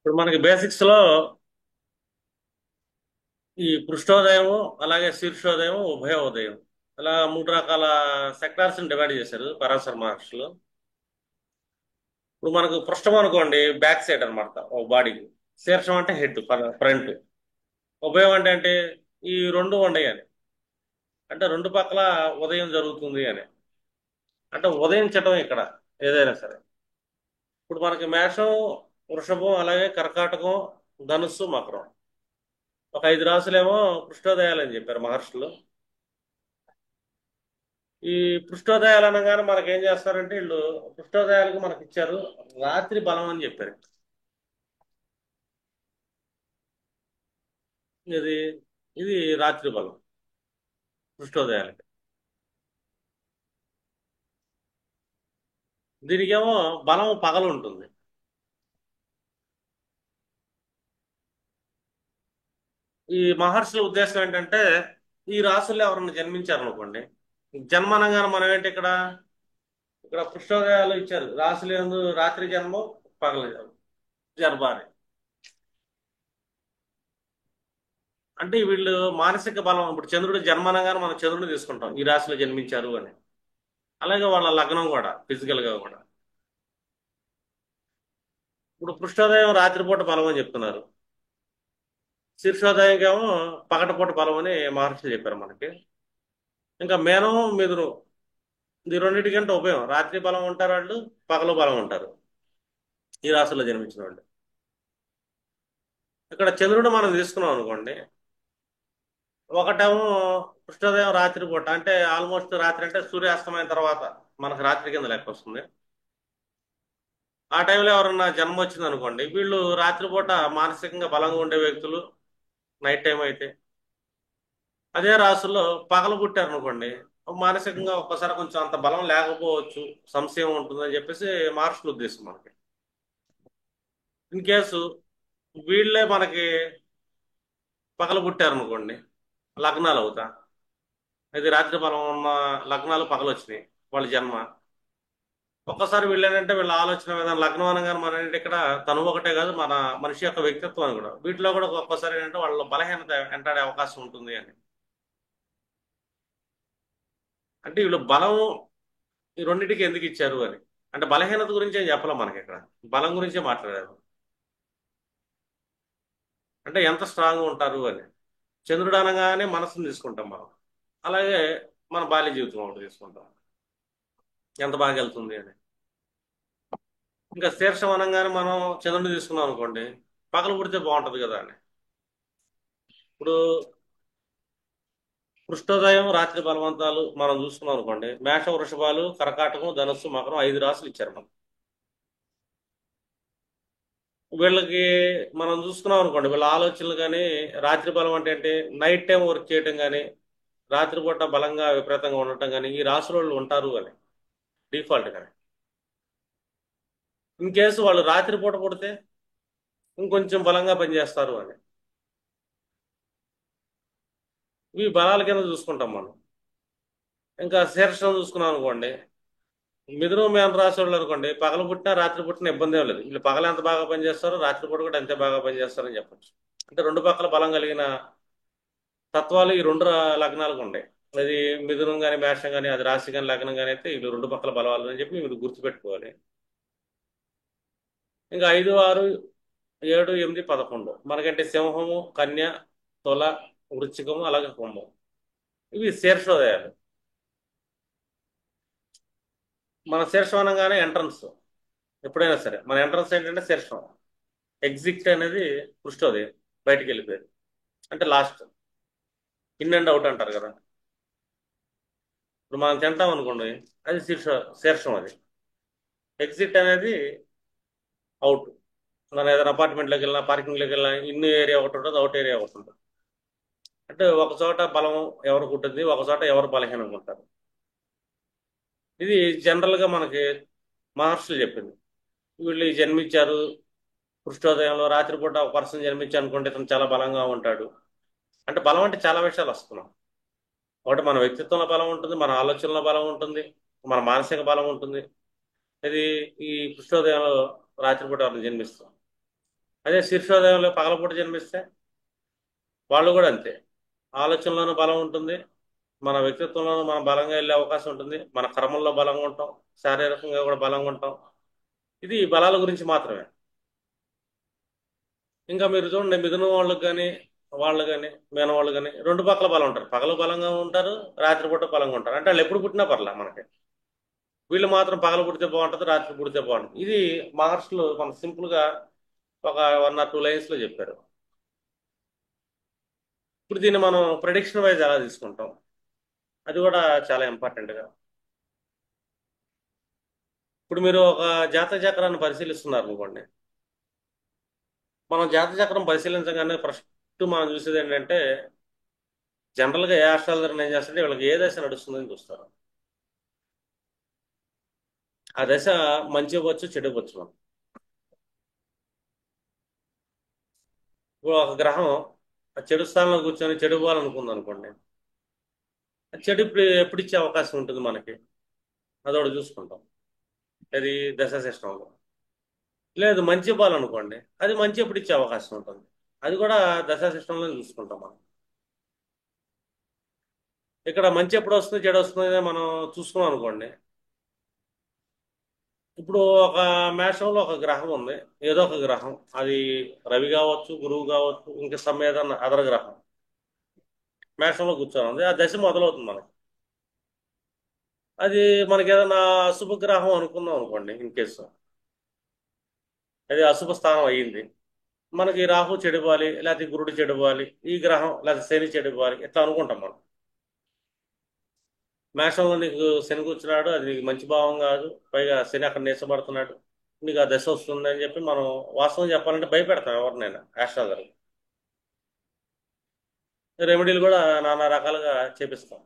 ఇప్పుడు మనకి బేసిక్స్ లో ఈ పృష్ఠోదయము అలాగే శీర్షోదయం ఉభయోదయం అలా మూడు రకాల సెక్టార్స్ డివైడ్ చేశారు పరాశర మహర్షులు. ఇప్పుడు మనకు పృష్ఠం అనుకోండి బ్యాక్ సైడ్ అనమాట ఒక బాడీకి. శీర్షం అంటే హెడ్ ఫ్రంట్. ఉభయం అంటే ఈ రెండు ఉండయి అని, అంటే రెండు పక్కల ఉదయం జరుగుతుంది అని, అంటే ఉదయించటం ఇక్కడ ఏదైనా సరే. ఇప్పుడు మనకి మేషం, వృషభం అలాగే కర్కాటకం, ధనుస్సు, మకరం ఒక ఐదు రాసులేమో పృష్ఠోదయాలు అని చెప్పారు మహర్షులు. ఈ పృష్ఠోదయాలు అనగానే మనకి ఏం చేస్తారంటే వీళ్ళు పృష్ఠోదయాలకు మనకి ఇచ్చారు రాత్రి బలం అని చెప్పారు. ఇది ఇది రాత్రి బలం పృష్ఠోదయాలకి. దీనికేమో బలం పగలు ఉంటుంది. ఈ మహర్షుల ఉద్దేశం ఏంటంటే ఈ రాసుల్లో ఎవరన్నా జన్మించారనుకోండి, జన్మ అనగానే మనం ఏంటి ఇక్కడ ఇక్కడ పృష్ఠోదయాలు ఇచ్చారు రాసులు యందు రాత్రి జన్మం పగల జన్మ అని. అంటే వీళ్ళు మానసిక బలం, ఇప్పుడు చంద్రుడు జన్మ అనగానే మనం చంద్రుడు తీసుకుంటాం ఈ రాశిలో జన్మించారు అని. అలాగే వాళ్ళ లగ్నం కూడా ఫిజికల్ గా కూడా. ఇప్పుడు పృష్ఠోదయం రాత్రిపూట బలం అని చెప్తున్నారు, శీర్షోదయం ఏమో పగటిపూట బలం అని మహర్షులు చెప్పారు మనకి. ఇంకా మేనం మిథునం ఈ రెండింటికంటే ఉభయం రాత్రి బలం ఉంటారు వాళ్ళు, పగలు బలం ఉంటారు ఈ రాశిలో జన్మించిన వాళ్ళు. ఇక్కడ చంద్రుడు మనం తీసుకున్నాం అనుకోండి, ఒకటేమో కృష్ణోదయం రాత్రి పూట, అంటే ఆల్మోస్ట్ రాత్రి అంటే సూర్యాస్తమయం తర్వాత మనకు రాత్రి కింద లెక్క వస్తుంది. ఆ టైంలో ఎవరన్నా జన్మ వచ్చింది అనుకోండి, వీళ్ళు రాత్రిపూట మానసికంగా బలంగా ఉండే వ్యక్తులు నైట్ టైం అయితే. అదే రాసుల్లో పగలు పుట్టారు అనుకోండి, మానసికంగా ఒక్కసారి కొంచెం అంత బలం లేకపోవచ్చు, సంశయం ఉంటుందని చెప్పేసి మహర్షుల ఉద్దేశం మనకి. ఇన్ కేసు వీళ్ళే మనకి పగలు పుట్టారు అనుకోండి, లగ్నాలు అవుతా, ఇది రాత్రి బలం ఉన్న లగ్నాలు పగలు వచ్చినాయి వాళ్ళ జన్మ. ఒక్కసారి వీళ్ళేంటంటే వీళ్ళ ఆలోచన విధానం లగ్నం అనగానే మన ఏంటి ఇక్కడ తను ఒకటే కాదు మన మనిషి యొక్క వ్యక్తిత్వం అని కూడా, వీటిలో కూడా ఒక్కొక్కసారి ఏంటంటే వాళ్ళ బలహీనత వెంటాడే అవకాశం ఉంటుంది అని. అంటే వీళ్ళు బలం ఈ రెండింటికి ఎందుకు ఇచ్చారు అని, అంటే బలహీనత గురించి ఏం చెప్పలేం మనకి ఇక్కడ, బలం గురించే మాట్లాడారు. అంటే ఎంత స్ట్రాంగ్ ఉంటారు అని. చంద్రుడు అనగానే మనసుని తీసుకుంటాం మనం, అలాగే మన బాల్య జీవితం ఒకటి తీసుకుంటాం, ఎంత బాగా వెళ్తుంది అని. ఇంకా శీర్షం అనగానే మనం చంద్రుడిని తీసుకున్నాం అనుకోండి, పగలు పుడితే బాగుంటది కదా అని. ఇప్పుడు పృష్ఠోదయం రాత్రి బలవంతాలు మనం చూసుకున్నాం అనుకోండి, మేష వృషభాలు కర్కాటకం ధనస్సు మకరం ఐదు రాసులు ఇచ్చారు మనం. వీళ్ళకి మనం చూసుకున్నాం అనుకోండి, వీళ్ళ ఆలోచనలు కానీ రాత్రి బలం అంటే నైట్ టైం వర్క్ చేయటం కానీ రాత్రిపూట బలంగా విపరీతంగా ఉండటం కానీ ఈ రాసుల వాళ్ళు ఉంటారు అని డిఫాల్ట్ కానీ. ఇన్ కేసు వాళ్ళు రాత్రిపూట పుడితే ఇంకొంచెం బలంగా పనిచేస్తారు అని. ఇవి బలాల కింద చూసుకుంటాం మనం. ఇంకా శీర్షం చూసుకున్నాం అనుకోండి, మిథునం మేన రాశి వాళ్ళు అనుకోండి, పగలు పుట్టినా రాత్రి పుట్టినా ఇబ్బంది ఏం లేదు, వీళ్ళు పగలు ఎంత బాగా పనిచేస్తారో రాత్రిపూట కూడా అంతే బాగా పనిచేస్తారని చెప్పొచ్చు. అంటే రెండు పక్కల బలం కలిగిన తత్వాలు ఈ రెండు లగ్నాలకు ఉంటాయి. అది మిథునం కానీ మేషం కానీ అది రాశి కానీ లగ్నం కానీ అయితే వీళ్ళు రెండు పక్కల బలవాళ్ళు అని చెప్పి మీరు గుర్తుపెట్టుకోవాలి. ఇంకా ఐదు ఆరు ఏడు ఎనిమిది 11 మనకంటే సింహము కన్య తుల వృశ్చికము అలాగే కుంభం ఇవి శీర్షోదయాలు. మన శీర్షం అనగానే ఎంట్రన్స్, ఎప్పుడైనా సరే మన ఎంట్రన్స్ ఏంటంటే శీర్షం. ఎగ్జిట్ అనేది పృష్ఠోదయం, బయటికి వెళ్ళిపోయేది అంటే లాస్ట్, ఇన్ అండ్ అవుట్ అంటారు కదా. ఇప్పుడు మనం తింటాం అనుకోండి, అది శీర్షం అది. ఎగ్జిట్ అనేది అవుట్. మనం ఏదైనా అపార్ట్మెంట్లోకి వెళ్ళినా పార్కింగ్లోకి వెళ్ళినా ఇన్ ఏరియా ఒకటి ఉంటుంది, అవుట్ ఏరియా ఒకటి ఉంటుంది. అంటే ఒక చోట బలం ఎవరికి ఉంటుంది, ఒక చోట ఎవరు బలహీనంగా ఉంటారు. ఇది జనరల్గా మనకి మహర్షులు చెప్పింది. వీళ్ళు జన్మించారు పృష్ఠోదయంలో రాత్రిపూట ఒక పర్సన్ జన్మించారు అనుకుంటే ఇతను చాలా బలంగా ఉంటాడు. అంటే బలం అంటే చాలా విషయాలు వస్తున్నాం. ఒకటి మన వ్యక్తిత్వంలో బలం ఉంటుంది, మన ఆలోచనలో బలం ఉంటుంది, మన మానసిక బలం ఉంటుంది. ఇది ఈ పృష్ఠోదయంలో రాత్రిపూట వాళ్ళు జన్మిస్తాం. అదే శీర్షోదయంలో పగలపూట జన్మిస్తే వాళ్ళు కూడా అంతే. ఆలోచనలోనూ బలం ఉంటుంది, మన వ్యక్తిత్వంలోనూ మనం బలంగా వెళ్ళే అవకాశం ఉంటుంది, మన కర్మల్లో బలంగా ఉంటాం, శారీరకంగా కూడా బలంగా ఉంటాం. ఇది బలాల గురించి మాత్రమే. ఇంకా మీరు చూడండి, మిథున వాళ్ళకి కానీ వాళ్ళు కానీ మేన వాళ్ళు కానీ రెండు పక్కల బలం ఉంటారు. పగలు బలంగా ఉంటారు, రాత్రిపూట బలంగా ఉంటారు. అంటే వాళ్ళు ఎప్పుడు పుట్టినా పర్లే మనకి. వీళ్ళు మాత్రం పగలు పుడితే బాగుంటుంది, రాత్రి పుడితే బాగుంటుంది. ఇది మహర్షులు మన సింపుల్ గా ఒక 1 or 2 లైన్స్ లో చెప్పారు. ఇప్పుడు దీన్ని మనం ప్రెడిక్షన్ వైజ్ ఎలా తీసుకుంటాం, అది కూడా చాలా ఇంపార్టెంట్ గా. ఇప్పుడు మీరు ఒక జాతక చక్రాన్ని పరిశీలిస్తున్నారు అనుకోండి. మనం జాతక చక్రం పరిశీలించగానే ఫస్ట్ మనం చూసేది ఏంటంటే, జనరల్ గా ఏ ఆస్ట్రాలజర్ ఏం చేస్తారంటే వీళ్ళకి ఏ దశ నడుస్తుందని చూస్తారు. ఆ దశ మంచి ఇవ్వచ్చు, చెడు ఇవ్వచ్చు. మనం ఇప్పుడు ఒక గ్రహం ఆ చెడు స్థానంలో కూర్చొని చెడు ఇవ్వాలనుకుంది అనుకోండి, ఆ చెడు ఎప్పుడు ఇచ్చే అవకాశం ఉంటుంది మనకి, అదొకటి చూసుకుంటాం. అది దశ సిస్టంలో. లేదు మంచి ఇవ్వాలనుకోండి, అది మంచి ఎప్పుడు ఇచ్చే అవకాశం ఉంటుంది, అది కూడా దశా సిస్టంలో చూసుకుంటాం మనం. ఇక్కడ మంచి ఎప్పుడు వస్తుంది, చెడు వస్తుంది మనం చూసుకున్నాం అనుకోండి. ఇప్పుడు ఒక మేషంలో ఒక గ్రహం ఉంది, ఏదో ఒక గ్రహం, అది రవి కావచ్చు, గురువు కావచ్చు, ఇంకా సమ్ ఏదన్నా అదర్ గ్రహం మేషంలో కూర్చొని ఉంది. ఆ దశ మొదలవుతుంది మనకి. అది మనకి ఏదైనా అశుభ గ్రహం అనుకుందాం అనుకోండి, ఇన్ కేసు అది అశుభ స్థానం అయ్యింది, మనకి రాహు చెడిపోవాలి, లేకపోతే గురుడు చెడిపోవాలి, ఈ గ్రహం లేకపోతే శని చెడిపోవాలి, ఇట్లా అనుకుంటాం మనం. మేషంలో నీకు శని కూర్చున్నాడు, అది నీకు మంచి భావం కాదు, పైగా శని అక్కడ నీచబడుతున్నాడు, నీకు ఆ దశ వస్తుంది అని చెప్పి మనం వాస్తవం చెప్పాలంటే భయపెడతాం ఎవరినైనా ఆస్ట్రాలజర్. రెమెడీలు కూడా నానా రకాలుగా చేపిస్తాం.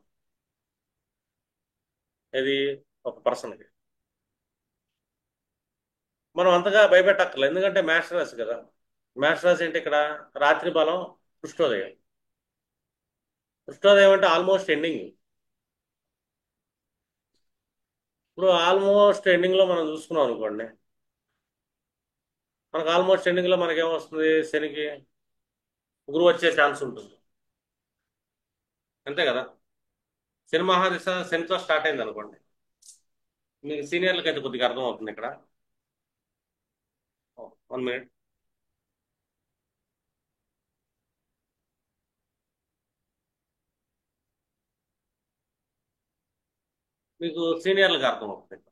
ఇది ఒక పర్సన్కి మనం అంతగా భయపెట్టక్కర్లేదు, ఎందుకంటే మేష రాశి కదా. మేష రాశి అంటే ఇక్కడ రాత్రి బలం, కృష్ణోదయం. కృష్ణోదయం అంటే ఆల్మోస్ట్ ఎండింగ్. ఇప్పుడు ఆల్మోస్ట్ ఎండింగ్ లో మనం చూసుకున్నాం అనుకోండి, మనకు ఆల్మోస్ట్ ఎండింగ్ లో మనకేమొస్తుంది, శనికి గురువు వచ్చే ఛాన్స్ ఉంటుంది. అంతే కదా. శని మహాదశ శనితో స్టార్ట్ అయింది అనుకోండి, మీకు సీనియర్లకి అయితే కొద్దిగా అర్థం అవుతుంది ఇక్కడ. 1 minute. మీకు సీనియర్లకు అర్థం అవుతుంది,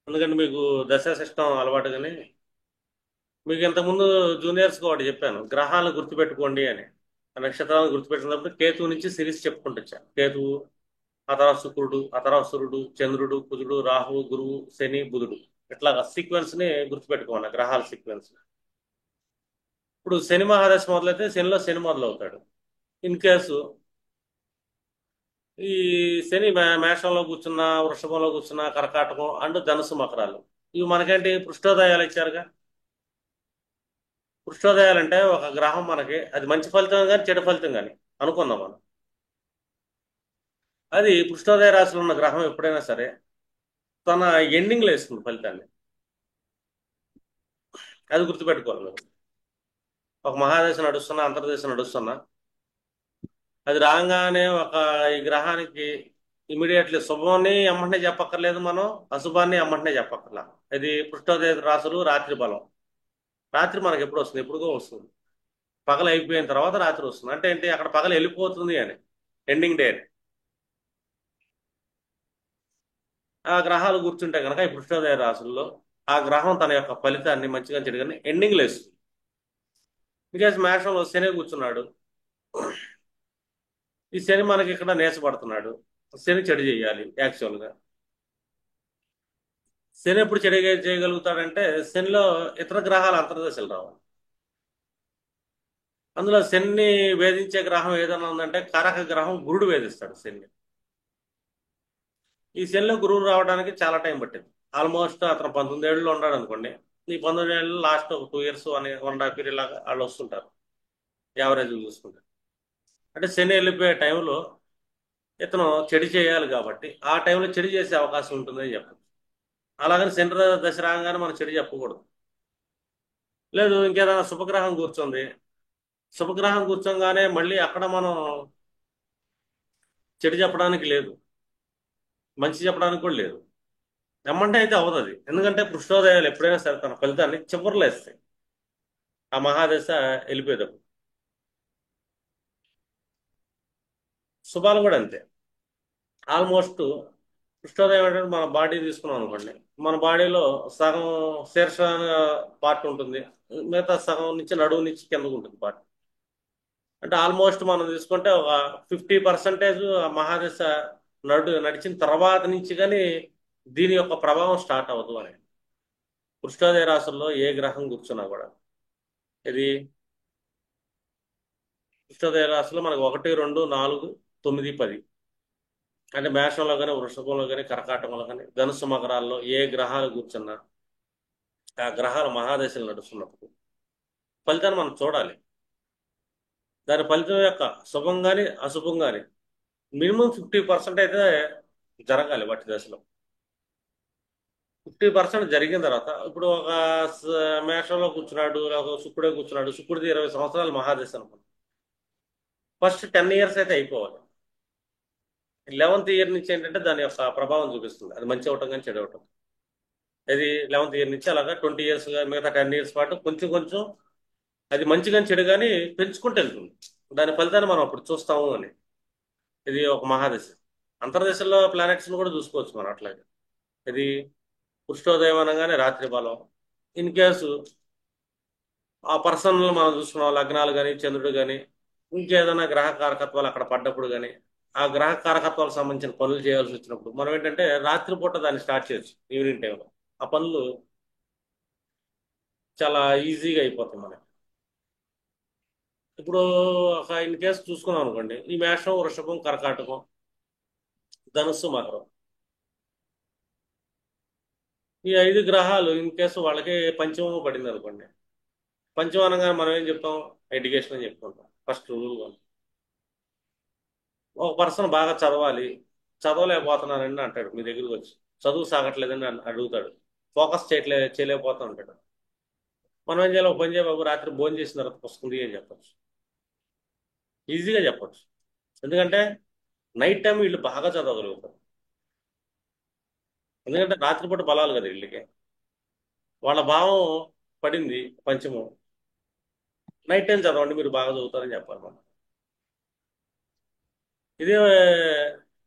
ఎందుకంటే మీకు దశ సిస్టమ్ అలవాటు. కానీ మీకు ఇంతకుముందు జూనియర్స్కి ఒకటి చెప్పాను, గ్రహాలను గుర్తుపెట్టుకోండి అని. ఆ నక్షత్రాలను గుర్తుపెట్టుకున్నప్పుడు కేతువు నుంచి సిరీస్ చెప్పుకుంటూ వచ్చాను. కేతువు, ఆ తర్వాత శుక్రుడు, ఆ తర్వాత సూర్యుడు, చంద్రుడు, కుజుడు, రాహువు, గురువు, శని, బుధుడు, ఇట్లా సీక్వెన్స్ ని గుర్తుపెట్టుకోమన్న గ్రహాల సీక్వెన్స్. ఇప్పుడు శని మహాదశ మొదలైతే శనిలో శని మొదలవుతాడు. ఇన్ కేసు ఈ శని మేషంలో కూర్చున్న, వృషభంలో కూర్చున్న, కర్కాటకం అండ్ ధనుసు, మకరాలు, ఇవి మనకేంటి పృష్ఠోదయాలు ఇచ్చారుగా. పృష్ఠోదయాలంటే ఒక గ్రహం మనకి అది మంచి ఫలితం కానీ చెడు ఫలితం కానీ అనుకుందాం మనం. అది పృష్ఠోదయ రాశిలో ఉన్న గ్రహం ఎప్పుడైనా సరే తన ఎండింగ్లో ఇస్తుంది ఫలితాన్ని. అది గుర్తుపెట్టుకోవాలి మీరు. ఒక మహాదశ నడుస్తున్నా, అంతర్దశ నడుస్తున్నా, అది రాగానే ఒక ఈ గ్రహానికి ఇమీడియట్లీ శుభాన్ని ఎమ్మటనే చెప్పక్కర్లేదు మనం, అశుభాన్ని ఎమ్మటనే చెప్పక్కర్లా. ఇది పృష్ఠోదయ రాశులు రాత్రి బలం. రాత్రి మనకి ఎప్పుడు వస్తుంది, ఎప్పుడుగో వస్తుంది. పగలు అయిపోయిన తర్వాత రాత్రి వస్తుంది. అంటే ఏంటి, అక్కడ పగలు వెళ్ళిపోతుంది అని, ఎండింగ్ డే అని. ఆ గ్రహాలు కూర్చుంటే కనుక ఈ పృష్ఠోదయ రాశుల్లో ఆ గ్రహం తన యొక్క ఫలితాన్ని మంచిగా చెడుగాని ఎండింగ్లో ఇస్తుంది. బికాజ్ మేషంలో శని కూర్చున్నాడు, ఈ శని మనకి ఇక్కడ నేసపడుతున్నాడు. శని చెడు చేయాలి యాక్చువల్గా. శని ఎప్పుడు చెడు చేయగలుగుతాడంటే శనిలో ఇతర గ్రహాలు అంతర్దశలు రావాలి. అందులో శని వేధించే గ్రహం ఏదైనా ఉందంటే కారక గ్రహం గురుడు వేధిస్తాడు శని. ఈ శనిలో గురువు రావడానికి చాలా టైం పట్టింది. ఆల్మోస్ట్ అతను 19 ఏళ్ళలో ఉన్నాడు అనుకోండి, ఈ 19 ఏళ్ళు లాస్ట్ ఒక 2 years అని 1.5 year లాగా వాళ్ళు వస్తుంటారు, యావరేజ్ చూసుకుంటే. అంటే శని వెళ్ళిపోయే టైంలో ఇతను చెడు చేయాలి కాబట్టి ఆ టైంలో చెడు చేసే అవకాశం ఉంటుందని చెప్పచ్చు. అలాగని శని దశ రాగానే మనం చెడు చెప్పకూడదు. లేదు ఇంకేదైనా శుభగ్రహం కూర్చుంది. శుభగ్రహం కూర్చోగానే మళ్ళీ అక్కడ మనం చెడు చెప్పడానికి లేదు, మంచి చెప్పడానికి కూడా లేదు. ఎమ్మంటే అయితే అవ్వదు అది. ఎందుకంటే కృష్ణోదయాలు ఎప్పుడైనా సరే తన ఫలితాన్ని చివరిలో ఇస్తాయి, ఆ మహాదశ వెళ్ళిపోయేటప్పుడు. శుభాలు కూడా అంతే. ఆల్మోస్ట్ కృష్ణోదయం అంటే మన బాడీ తీసుకున్నాం అనుకోండి, మన బాడీలో సగం శీర్ష పార్ట్ ఉంటుంది, మిగతా సగం నుంచి నడువు నుంచి కిందకు ఉంటుంది పార్ట్. అంటే ఆల్మోస్ట్ మనం తీసుకుంటే ఒక 50% మహాదశ నడిచిన తర్వాత నుంచి కానీ దీని యొక్క ప్రభావం స్టార్ట్ అవ్వదు అని. కృష్ణోదయ రాశుల్లో ఏ గ్రహం కూర్చున్నా కూడా, ఇది కృష్ణోదయ రాశిలో మనకు 1, 2, 4, 9, 10 అంటే మేషంలో కానీ, వృషభంలో కానీ, కర్కాటకంలో కానీ, ధనుసు మకరాల్లో ఏ గ్రహాలు కూర్చున్నా ఆ గ్రహాల మహాదశలు నడుస్తున్నప్పుడు ఫలితాన్ని మనం చూడాలి. దాని ఫలితం యొక్క శుభం కానీ అశుభం కానీ మినిమం 50% అయితే జరగాలి వాటి దశలో. 50% జరిగిన తర్వాత ఇప్పుడు ఒక మేషంలో కూర్చున్నాడు, లేకపోతే శుక్రుడే కూర్చున్నాడు, శుక్రుడిది 20 సంవత్సరాలు మహాదశ అనుకోండి. ఫస్ట్ 10 ఇయర్స్ అయితే అయిపోవాలి. 11th ఇయర్ నుంచి ఏంటంటే దాని యొక్క ప్రభావం చూపిస్తుంది, అది మంచి అవటం కానీ చెడు అవటం. అది 11th ఇయర్ నుంచి అలాగా 20 ఇయర్స్, మిగతా 10 ఇయర్స్ పాటు కొంచెం కొంచెం అది మంచి కానీ చెడు కానీ పెంచుకుంటూ వెళ్తుంది. దాని ఫలితాన్ని మనం అప్పుడు చూస్తాము అని. ఇది ఒక మహాదశ. అంతర్దశల్లో ప్లానెట్స్ కూడా చూసుకోవచ్చు మనం అట్లాగే. ఇది కృష్ణోదయం అనగానే రాత్రి బలం. ఇన్ కేసు ఆ పర్సన్ మనం చూసుకున్నాం, లగ్నాలు కానీ, చంద్రుడు కానీ, ఇంకేదైనా గ్రహ కారకత్వాలు అక్కడ పడ్డప్పుడు కానీ, ఆ గ్రహ కారకత్వాలకు సంబంధించిన పనులు చేయాల్సి వచ్చినప్పుడు మనం ఏంటంటే రాత్రిపూట దాన్ని స్టార్ట్ చేయొచ్చు, ఈవినింగ్ టైంలో. ఆ పనులు చాలా ఈజీగా అయిపోతాయి మనకి. ఇప్పుడు ఒక ఇన్ కేసు చూసుకున్నాం అనుకోండి, ఈ మేషం, వృషభం, కర్కాటకం, ధనుస్సు, మకరం, ఈ 5 గ్రహాలు ఇన్ కేసు వాళ్ళకి పంచమం పడింది అనుకోండి. పంచమం అనగానే మనం ఏం చెప్తాం? ఎడ్యుకేషన్ అని చెప్పుకుంటాం ఫస్ట్ రూల్. ఒక పర్సన్ బాగా చదవాలి, చదవలేకపోతున్నానండి అంటాడు మీ దగ్గరికి వచ్చి. చదువు సాగట్లేదని అడుగుతాడు. ఫోకస్ చేయలేకపోతా ఉంటాడు. మనం ఏం చేయాలి? ఒక పని చేయ బాబు, రాత్రి భోజనం చేసిన తర్వాత పుస్తకం తీయని చెప్పచ్చు, ఈజీగా చెప్పచ్చు. ఎందుకంటే నైట్ టైం వీళ్ళు బాగా చదవగలుగుతారు. ఎందుకంటే రాత్రిపూట బలాలు కదా వీళ్ళకి. వాళ్ళ భావం పడింది పంచమం. నైట్ టైం చదవండి, మీరు బాగా చదువుతారని చెప్పాలి మనం. ఇదే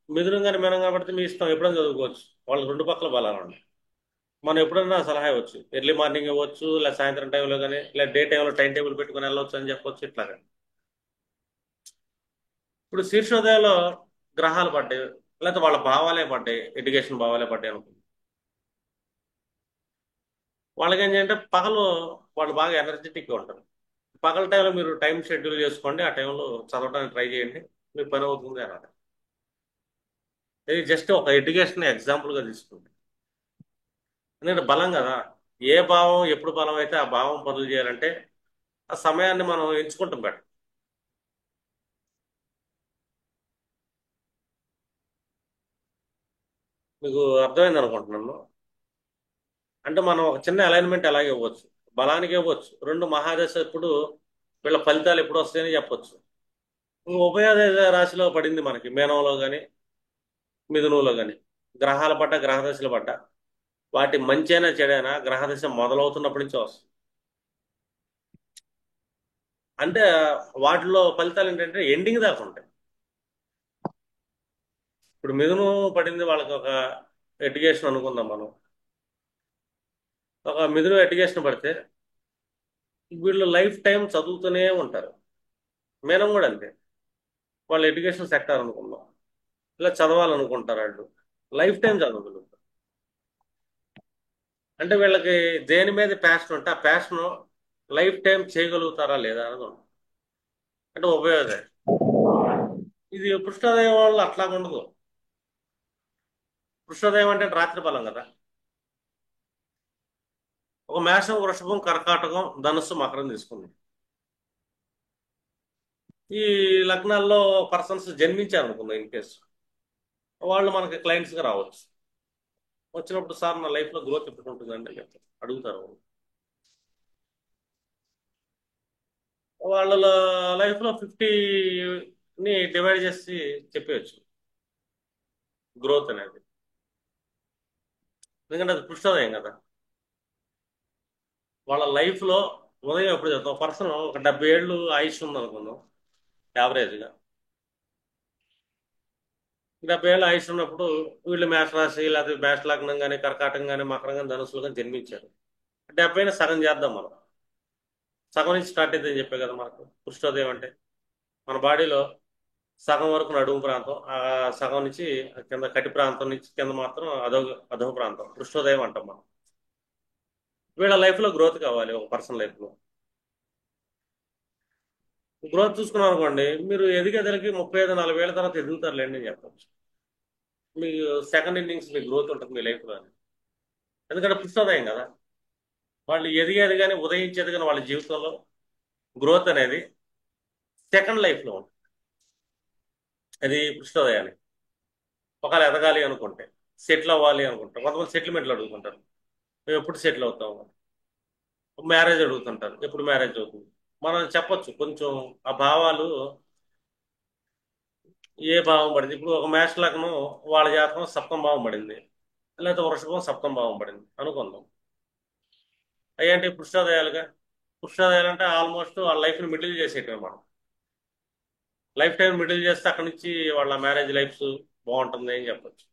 మిథునం కానీ మీనం కాబట్టి మీ ఇష్టం, ఎప్పుడైనా చదువుకోవచ్చు. వాళ్ళకి రెండు పక్కల బలాలు ఉన్నాయి. మనం ఎప్పుడైనా సలహా ఇవ్వచ్చు, ఎర్లీ మార్నింగ్ ఇవ్వచ్చు, లేదా సాయంత్రం టైంలో కానీ, లేదా డే టైంలో టైం టేబుల్ పెట్టుకుని వెళ్ళవచ్చు అని చెప్పొచ్చు ఇట్లాగా. ఇప్పుడు శీర్షోదయంలో గ్రహాలు పడ్డాయి, లేకపోతే వాళ్ళ భావాలే పడ్డాయి, ఎడ్యుకేషన్ భావాలే పడ్డాయి అనుకో, వాళ్ళకి ఏం చేయాలంటే పగలు వాళ్ళు బాగా ఎనర్జెటిక్గా ఉంటారు. పగల టైంలో మీరు టైం షెడ్యూల్ చేసుకోండి, ఆ టైంలో చదవడానికి ట్రై చేయండి, మీ పని అవుతుంది అన్నది. ఇది జస్ట్ ఒక ఎడ్యుకేషన్ ఎగ్జాంపుల్గా తీసుకుంటే. ఎందుకంటే బలం కదా, ఏ భావం ఎప్పుడు బలం అయితే ఆ భావం పనులు చేయాలంటే ఆ సమయాన్ని మనం ఎంచుకుంటాం బెటర్. మీకు అర్థమైంది అనుకుంటున్నాను. అంటే మనం ఒక చిన్న అలైన్మెంట్ ఎలాగే ఇవ్వచ్చు, బలానికి ఇవ్వచ్చు. రెండు మహాదశ ఇప్పుడు వీళ్ళ ఫలితాలు ఎప్పుడు వస్తాయని చెప్పొచ్చు. ఉభయోదయ రాశిలో పడింది మనకి, మీనంలో కానీ, మిథునంలో కానీ, గ్రహాల పడ్డ, గ్రహదశలు పడ్డ, వాటి మంచైనా చెడైనా గ్రహదశ మొదలవుతున్నప్పటి నుంచి వస్తుంది. అంటే వాటిలో ఫలితాలు ఏంటంటే ఎండింగ్ దాకా ఉంటాయి. ఇప్పుడు మిథునం పడింది వాళ్ళకి ఒక ఎడ్యుకేషన్ అనుకుందాం మనం. ఒక మిథునం ఎడ్యుకేషన్ పడితే వీళ్ళు లైఫ్ టైం చదువుతూనే ఉంటారు. మీనం కూడా అంతే, వాళ్ళు ఎడ్యుకేషన్ సెక్టర్ అనుకుందాం, ఇలా చదవాలనుకుంటారు వాళ్ళు, లైఫ్ టైం చదవగలుగుతారు. అంటే వీళ్ళకి దేని మీద ప్యాషన్ ఉంటే ఆ ప్యాషన్ లైఫ్ టైం చేయగలుగుతారా లేదా అనేది ఉంది. అంటే ఉపయోగం. ఇది పృష్ఠోదయం వాళ్ళు అట్లా ఉండదు. పృష్ఠోదయం అంటే రాత్రి బలం కదా. ఒక మేషం, వృషభం, కర్కాటకం, ధనుస్సు, మకరం తీసుకుంది. ఈ లగ్నాల్లో పర్సన్స్ జన్మించారు అనుకుందాం ఇన్ కేసు, వాళ్ళు మనకి క్లయింట్స్గా రావచ్చు. వచ్చినప్పుడు సార్ నా లైఫ్లో గ్రోత్ ఎప్పుడు ఉంటుందండి అని చెప్తారు, అడుగుతారు వాళ్ళు. వాళ్ళ లైఫ్లో 50ని డివైడ్ చేసి చెప్పవచ్చు గ్రోత్ అనేది. ఎందుకంటే అది పురుషోదయం కదా. వాళ్ళ లైఫ్లో ఉదయం ఎప్పుడు చదువుతాం పర్సన్ ఒక 70 ఏళ్ళు ఆయుష్ ఉంది అనుకుందాం యావరేజ్గా. 70 ఏళ్ళు ఆయుష్ ఉన్నప్పుడు వీళ్ళు మేష రాశి లేకపోతే మేష లగ్నం కానీ కర్కాటకం కానీ మకరం కానీ ధనుసులు కానీ జన్మించారు. 70ని సగం చేద్దాం మనం. సగం నుంచి స్టార్ట్ అవుతుందని చెప్పే కదా మనకు పృష్ఠోదయం అంటే. మన బాడీలో సగం వరకు నడుము ప్రాంతం, ఆ సగం నుంచి కింద కటి ప్రాంతం నుంచి కింద మాత్రం అధో ప్రాంతం పృష్ఠోదయం అంటాం మనం. వీళ్ళ లైఫ్లో గ్రోత్ కావాలి ఒక పర్సన్ లైఫ్లో. గ్రోత్ చూసుకున్నాం అనుకోండి, మీరు ఎదిగేదలకి 35-40 ఏళ్ళ తర్వాత ఎదుగుతారులేండి అని చెప్పచ్చు. మీ సెకండ్ ఇన్నింగ్స్ మీ గ్రోత్ ఉంటుంది మీ లైఫ్లో. ఎందుకంటే పృష్ఠోదయం కదా. వాళ్ళు ఎదిగేది కానీ ఉదయించేది కానీ వాళ్ళ జీవితంలో గ్రోత్ అనేది సెకండ్ లైఫ్లో ఉంటుంది. అది పృష్ఠోదయాన్ని. ఒకవేళ ఎదగాలి అనుకుంటే, సెటిల్ అవ్వాలి అనుకుంటారు, కొంతమంది సెటిల్మెంట్లు అడుగుతుంటారు, మేము ఎప్పుడు సెటిల్ అవుతాము. మ్యారేజ్ అడుగుతుంటారు, ఎప్పుడు మ్యారేజ్ అవుతుంది. మనం చెప్పొచ్చు కొంచెం ఆ భావాలు ఏ భావం పడింది. ఇప్పుడు ఒక మేష లగ్నం వాళ్ళ జాతకం సప్తమ భావం పడింది, లేకపోతే వృషభం సప్తమ భావం పడింది అనుకుందాం. అయ్యంటే పృష్ఠోదయాలుగా. పృష్ఠోదయాలు అంటే ఆల్మోస్ట్ వాళ్ళ లైఫ్ని మిడిల్ చేసేటవి మనం. లైఫ్ టైం మిడిల్ చేస్తే అక్కడి నుంచి వాళ్ళ మ్యారేజ్ లైఫ్స్ బాగుంటుంది అని చెప్పొచ్చు.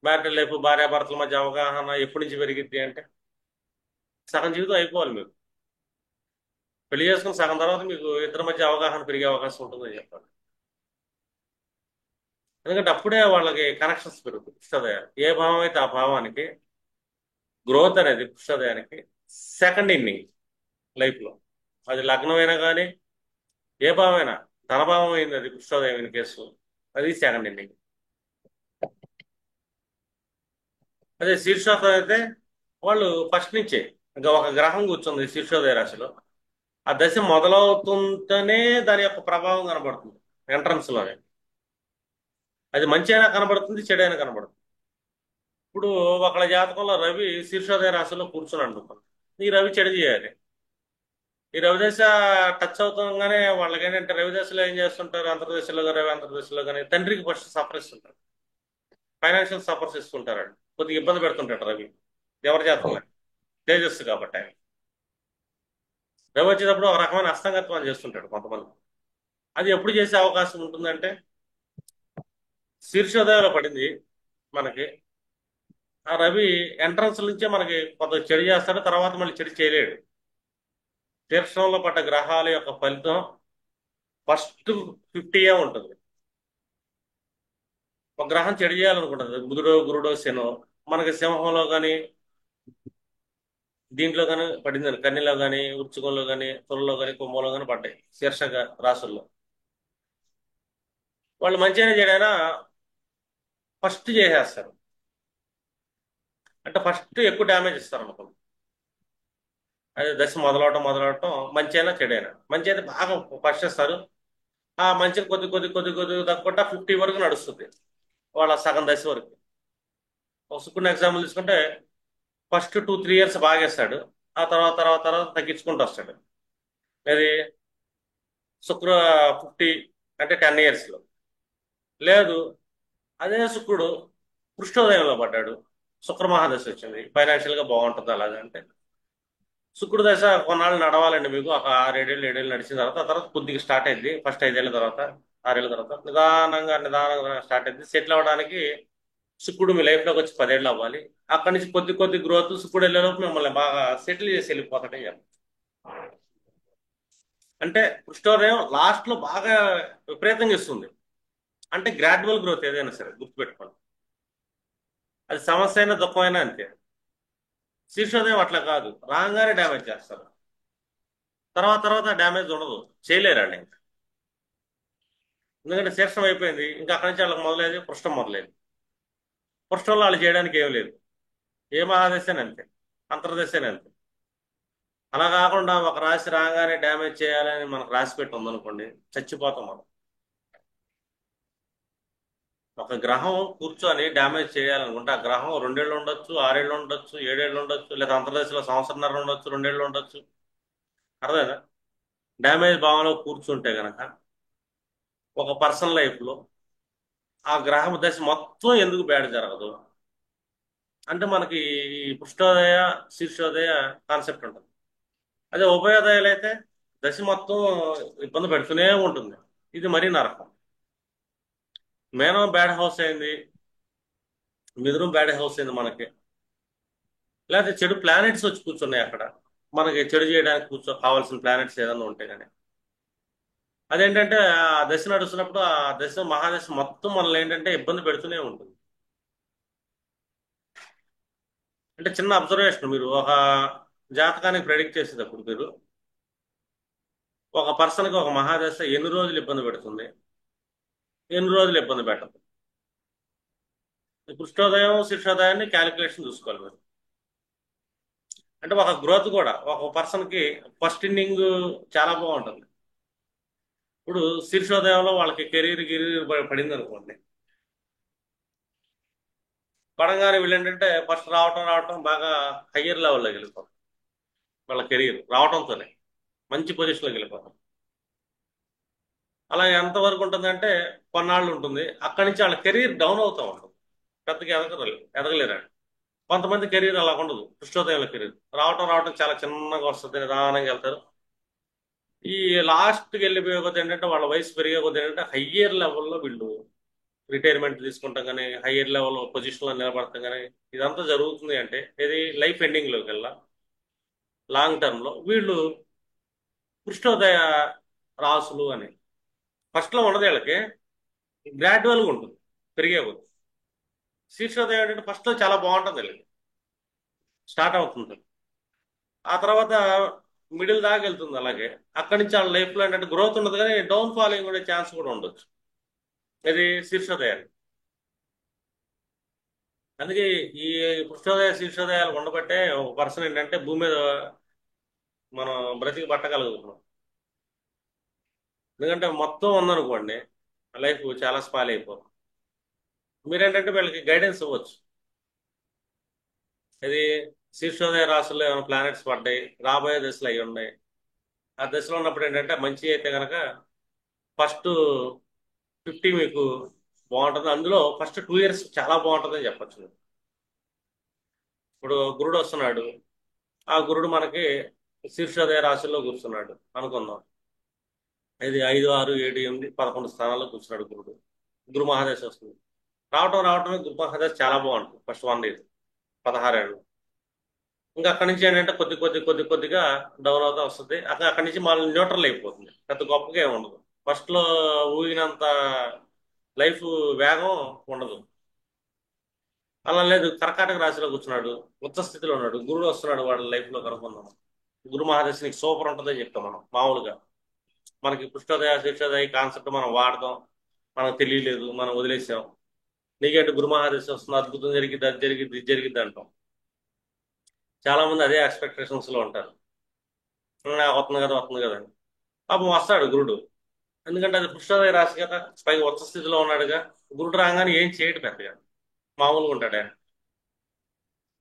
మ్యారిటల్ లైఫ్ భార్యాభర్తల మధ్య అవగాహన ఎప్పటి నుంచి పెరిగిద్ది అంటే సగం జీవితం అయిపోవాలి మీకు. పెళ్లి చేసుకుని సగం తర్వాత మీకు ఇద్దరి మధ్య అవగాహన పెరిగే అవకాశం ఉంటుందని చెప్పాలి. ఎందుకంటే అప్పుడే వాళ్ళకి కనెక్షన్స్ పెరుగుతాయి. పుష్పోదయాలు ఏ భావం అయితే ఆ భావానికి గ్రోత్ అనేది పుష్పోదయానికి సెకండ్ ఇన్నింగ్ లైఫ్లో. అది లగ్నమైనా కానీ ఏ భావం అయినా, ధనభావం అయింది అది పుష్పోదయం కేసు, అది సెకండ్ ఇన్నింగ్. అదే శీర్షోదయం అయితే వాళ్ళు ఫస్ట్ నుంచే ఇంకా ఒక గ్రహం కూర్చుంది శీర్షోదయ రాశిలో, ఆ దశ మొదలవుతుంటేనే దాని యొక్క ప్రభావం కనబడుతుంది ఎంట్రన్స్ లోనే. అది మంచి అయినా కనబడుతుంది, చెడైనా కనబడుతుంది. ఇప్పుడు ఒకళ్ళ జాతకంలో రవి శీర్షోదయ రాశిలో కూర్చుని అనుకోండి, ఈ రవి చెడు చేయాలి. ఈ రవిదశ టచ్ అవుతుండగానే వాళ్ళకి ఏంటంటే రవిదశలో ఏం చేస్తుంటారు, అంతర్దశలో రవి అంతర్దశలో కానీ తండ్రికి ఫస్ట్ సఫర్ ఇస్తుంటారు, ఫైనాన్షియల్ సఫర్స్ ఇస్తుంటారండి, కొద్దిగా ఇబ్బంది పెడుతుంటాడు రవి. ఎవరి జాతకంలో తేజస్సు కాబట్టి ఆయన రవి వచ్చేటప్పుడు ఒక రకమైన అస్తంగత్వం చేస్తుంటాడు కొంతమంది. అది ఎప్పుడు చేసే అవకాశం ఉంటుందంటే శీర్షోదయంలో పడింది మనకి. ఆ రవి ఎంట్రన్స్ నుంచే మనకి కొంత చెడు చేస్తాడు, తర్వాత మళ్ళీ చెడు చేయలేడు. శీర్షంలో పడ్డ గ్రహాల యొక్క ఫలితం ఫస్ట్ 50 ఉంటుంది. ఒక గ్రహం చెడు చేయాలనుకుంటుంది, బుధుడో గురుడో శనో. మనకి సింహంలో కానీ దీంట్లో కానీ పడిందని, కన్యలో కానీ వృశ్చికంలో కానీ తులలో కానీ కుంభంలో కానీ పడ్డాయి శీర్షక రాసుల్లో. వాళ్ళు మంచిగా చెడైనా ఫస్ట్ చేసేస్తారు. అంటే ఫస్ట్ ఎక్కువ డ్యామేజ్ ఇస్తారు అనుకోండి. అదే దశ మొదలవటం మంచి అయినా చెడైనా. మంచి అయితే బాగా ఫస్ట్ చేస్తారు, ఆ మంచిని కొద్ది తగ్గకుండా 50 వరకు నడుస్తుంది వాళ్ళ సగం దశ వరకు. ఒక శుక్రుని ఎగ్జాంపుల్ తీసుకుంటే ఫస్ట్ 2-3 ఇయర్స్ బాగా వేస్తాడు, ఆ తర్వాత తగ్గించుకుంటూ వస్తాడు. అది శుక్ర 50 అంటే 10 ఇయర్స్లో. లేదు, అదే శుక్రుడు పృష్ఠోదయంలో పడ్డాడు, శుక్ర మహాదశ వచ్చింది, ఫైనాన్షియల్గా బాగుంటుంది అలాగంటే శుక్రుడు దశ కొన్నాళ్ళు నడవాలండి మీకు. ఒక 6-7 ఏళ్ళు నడిచిన తర్వాత ఆ తర్వాత కొద్దిగా స్టార్ట్ అయింది. ఫస్ట్ 5 ఏళ్ళ తర్వాత 6 ఏళ్ళ తర్వాత నిదానంగా స్టార్ట్ అయింది. సెటిల్ అవ్వడానికి శుక్రుడు మీ లైఫ్లోకి వచ్చి 10 ఏళ్ళు అవ్వాలి. అక్కడి నుంచి కొద్ది గ్రోత్ శుక్రుడు వెళ్ళేలోపు మిమ్మల్ని బాగా సెటిల్ చేసి వెళ్ళిపోతాడని చెప్పాలి. అంటే కృష్ణోదయం లాస్ట్లో బాగా విపరీతంగా ఇస్తుంది. అంటే గ్రాడ్యువల్ గ్రోత్ ఏదైనా సరే గుర్తుపెట్టుకోండి, అది సమస్య అయినా దుఃఖమైనా అంతే. శీర్షోదయం అట్లా కాదు, రాగానే డ్యామేజ్ చేస్తారు, తర్వాత డ్యామేజ్ ఉండదు, చేయలేరండి ఇంకా. ఎందుకంటే శీర్షం అయిపోయింది, ఇంకా అక్కడి నుంచి వాళ్ళకి మొదలైంది పృష్ఠం మొదలైంది. పృష్ఠంలో వాళ్ళు చేయడానికి ఏం లేదు, ఏ మహాదశని అంతే, అంతర్దశని అంతే. అలా కాకుండా ఒక రాశి రాగానే డ్యామేజ్ చేయాలని మనకు రాసి పెట్టి ఉందనుకోండి, చచ్చిపోతాం మనం. ఒక గ్రహం కూర్చొని డ్యామేజ్ చేయాలనుకుంటే ఆ గ్రహం 2 ఏళ్ళు ఉండొచ్చు, 6 ఏళ్ళు ఉండొచ్చు, 7 ఏళ్ళు ఉండొచ్చు, లేదా అంతర్దశలో సంవత్సరంన్నర ఉండొచ్చు, 2 ఏళ్ళు ఉండొచ్చు. అర్థమైందా? డ్యామేజ్ భావంలో కూర్చుంటే గనక ఒక పర్సన్ లైఫ్ లో ఆ గ్రహం దశ మొత్తం ఎందుకు బ్యాడ్ జరగదు అంటే మనకి ఈ పృష్ఠోదయ శీర్షోదయ కాన్సెప్ట్ ఉంటుంది. అదే ఉభయోదయాలు అయితే దశ మొత్తం ఇబ్బంది పెడుతూనే ఉంటుంది. ఇది మరీ నరకం. మేనం బ్యాడ్ హౌస్ అయింది, మిథునం బ్యాడ్ హౌస్ అయింది మనకి. లేకపోతే చెడు ప్లానెట్స్ వచ్చి కూర్చున్నాయి అక్కడ, మనకి చెడు చేయడానికి కావాల్సిన ప్లానెట్స్ ఏదైనా ఉంటాయి కానీ. అదేంటంటే ఆ దశ నడుస్తున్నప్పుడు ఆ దశ మహాదశ మొత్తం మనల్ని ఏంటంటే ఇబ్బంది పెడుతూనే ఉంటుంది. అంటే చిన్న అబ్జర్వేషన్, మీరు ఒక జాతకానికి ప్రెడిక్ట్ చేసేటప్పుడు మీరు ఒక పర్సన్కి ఒక మహాదశ ఎన్ని రోజులు ఇబ్బంది పెడుతుంది, ఎన్ని రోజులు ఇబ్బంది పెట్టదు. ఈ కృష్ణోదయం శిక్షోదయాన్ని క్యాలిక్యులేషన్ చూసుకోవాలి మీరు. అంటే ఒక గ్రోత్ కూడా ఒక పర్సన్కి ఫస్ట్ ఇన్నింగ్ చాలా బాగుంటుంది. ఇప్పుడు శీర్షోదయంలో వాళ్ళకి కెరీర్ గిరీర్ పడింది అనుకోండి, పడంగానే వీళ్ళు ఏంటంటే ఫస్ట్ రావటం రావటం బాగా హయ్యర్ లెవెల్లోకి వెళ్ళిపోతారు. వాళ్ళ కెరీర్ రావటంతోనే మంచి పొజిషన్లోకి వెళ్ళిపోతారు. అలా ఎంతవరకు ఉంటుందంటే కొన్నాళ్ళు ఉంటుంది, అక్కడి నుంచి వాళ్ళ కెరీర్ డౌన్ అవుతూ ఉంటుంది. పెద్దగా ఎదగలేరండి. కొంతమంది కెరీర్ అలా ఉండదు. కృష్ణోదయంలో కెరీర్ రావటం రావటం చాలా చిన్నగా వస్తుంది, నిదానంగా వెళ్తారు. ఈ లాస్ట్కి వెళ్ళిపోయే కొద్ది ఏంటంటే వాళ్ళ వయసు పెరిగే కొద్ది ఏంటంటే హయ్యర్ లెవెల్లో వీళ్ళు రిటైర్మెంట్ తీసుకుంటాం కానీ హయ్యర్ లెవెల్ పొజిషన్లో నిలబడతాం కానీ ఇదంతా జరుగుతుంది అంటే ఇది లైఫ్ ఎండింగ్లోకి వెళ్ళా లాంగ్ టర్మ్లో వీళ్ళు కృష్ణోదయ రాసులు అని ఫస్ట్లో ఉండదు వీళ్ళకి, గ్రాడ్యువల్గా ఉంటుంది పెరిగే కొద్ది. శీర్షోదయం ఏంటంటే ఫస్ట్లో చాలా బాగుంటుంది వీళ్ళకి, స్టార్ట్ అవుతుంది. ఆ తర్వాత మిడిల్ దాకా వెళ్తుంది అలాగే. అక్కడి నుంచి వాళ్ళ లైఫ్లో ఏంటంటే గ్రోత్ ఉండదు కానీ డౌన్ ఫాలింగ్ ఉండే ఛాన్స్ కూడా ఉండొచ్చు. ఇది శీర్షోదయాలు. అందుకే ఈ కృష్ణోదయ శీర్షోదయాలు ఉండబట్టే ఒక పర్సన్ ఏంటంటే భూమి మీద మనం బ్రతికి పట్టగలుగుతున్నాం. ఎందుకంటే మొత్తం ఉందనుకోండి లైఫ్ చాలా స్పాయిల్ అయిపోతుంది. మీరేంటంటే వీళ్ళకి గైడెన్స్ ఇవ్వచ్చు. ఇది శీర్షోదయ రాశుల్లో ఏమైనా ప్లానెట్స్ పడ్డాయి, రాబోయే దశలు అయి ఉన్నాయి. ఆ దశలో ఉన్నప్పుడు ఏంటంటే మంచి అయితే కనుక ఫస్ట్ 50 మీకు బాగుంటుంది. అందులో ఫస్ట్ 2 years చాలా బాగుంటుందని చెప్పచ్చు. ఇప్పుడు గురుడు వస్తున్నాడు, ఆ గురుడు మనకి శీర్షోదయ రాశుల్లో కూర్చున్నాడు అనుకుందాం. ఇది 5, 6, 7, 8, 11 స్థానాల్లో కూర్చున్నాడు గురుడు. గురు మహాదశ వస్తుంది. రావటం రావటమే గురు మహాదశ చాలా బాగుంటుంది ఫస్ట్ 1 year, 16 ఏళ్ళు. ఇంకా అక్కడి నుంచి ఏంటంటే కొద్దిగా డౌన్ అవుతా వస్తుంది. అక్కడి నుంచి మళ్ళీ న్యూట్రల్ అయిపోతుంది, పెద్ద గొప్పగా ఏమి ఉండదు. ఫస్ట్ లో ఊగినంత లైఫ్ వేగం ఉండదు. అలా లేదు, కర్కాటక రాశిలో కూర్చున్నాడు, ఉచ్చ స్థితిలో ఉన్నాడు, గురుడు వస్తున్నాడు వాళ్ళ లైఫ్ లో కనుక్కుందాం. గురు మహాదశ నీకు సూపర్ ఉంటుందని చెప్తాం మనం మామూలుగా. మనకి పృష్ఠోదయ శీర్షోదయ కాన్సెప్ట్ మనం వాడతాం, మనకు తెలియలేదు, మనం వదిలేసాం. నీకంటే గురు మహాదశ వస్తుంది, అద్భుతం జరిగింది, అది జరిగింది, ఇది జరిగింది అంటాం. చాలా మంది అదే ఎక్స్పెక్టేషన్స్ లో ఉంటారు. వస్తుంది కదా వస్తుంది కదా అని. పాపం వస్తాడు గురుడు, ఎందుకంటే అది పృష్ఠోదయ రాశి కదా, పైగా ఉచ్చ స్థితిలో ఉన్నాడుగా. గురుడు రాగానే ఏం చేయడు పెద్దగా, మామూలుగా ఉంటాడు ఆయన.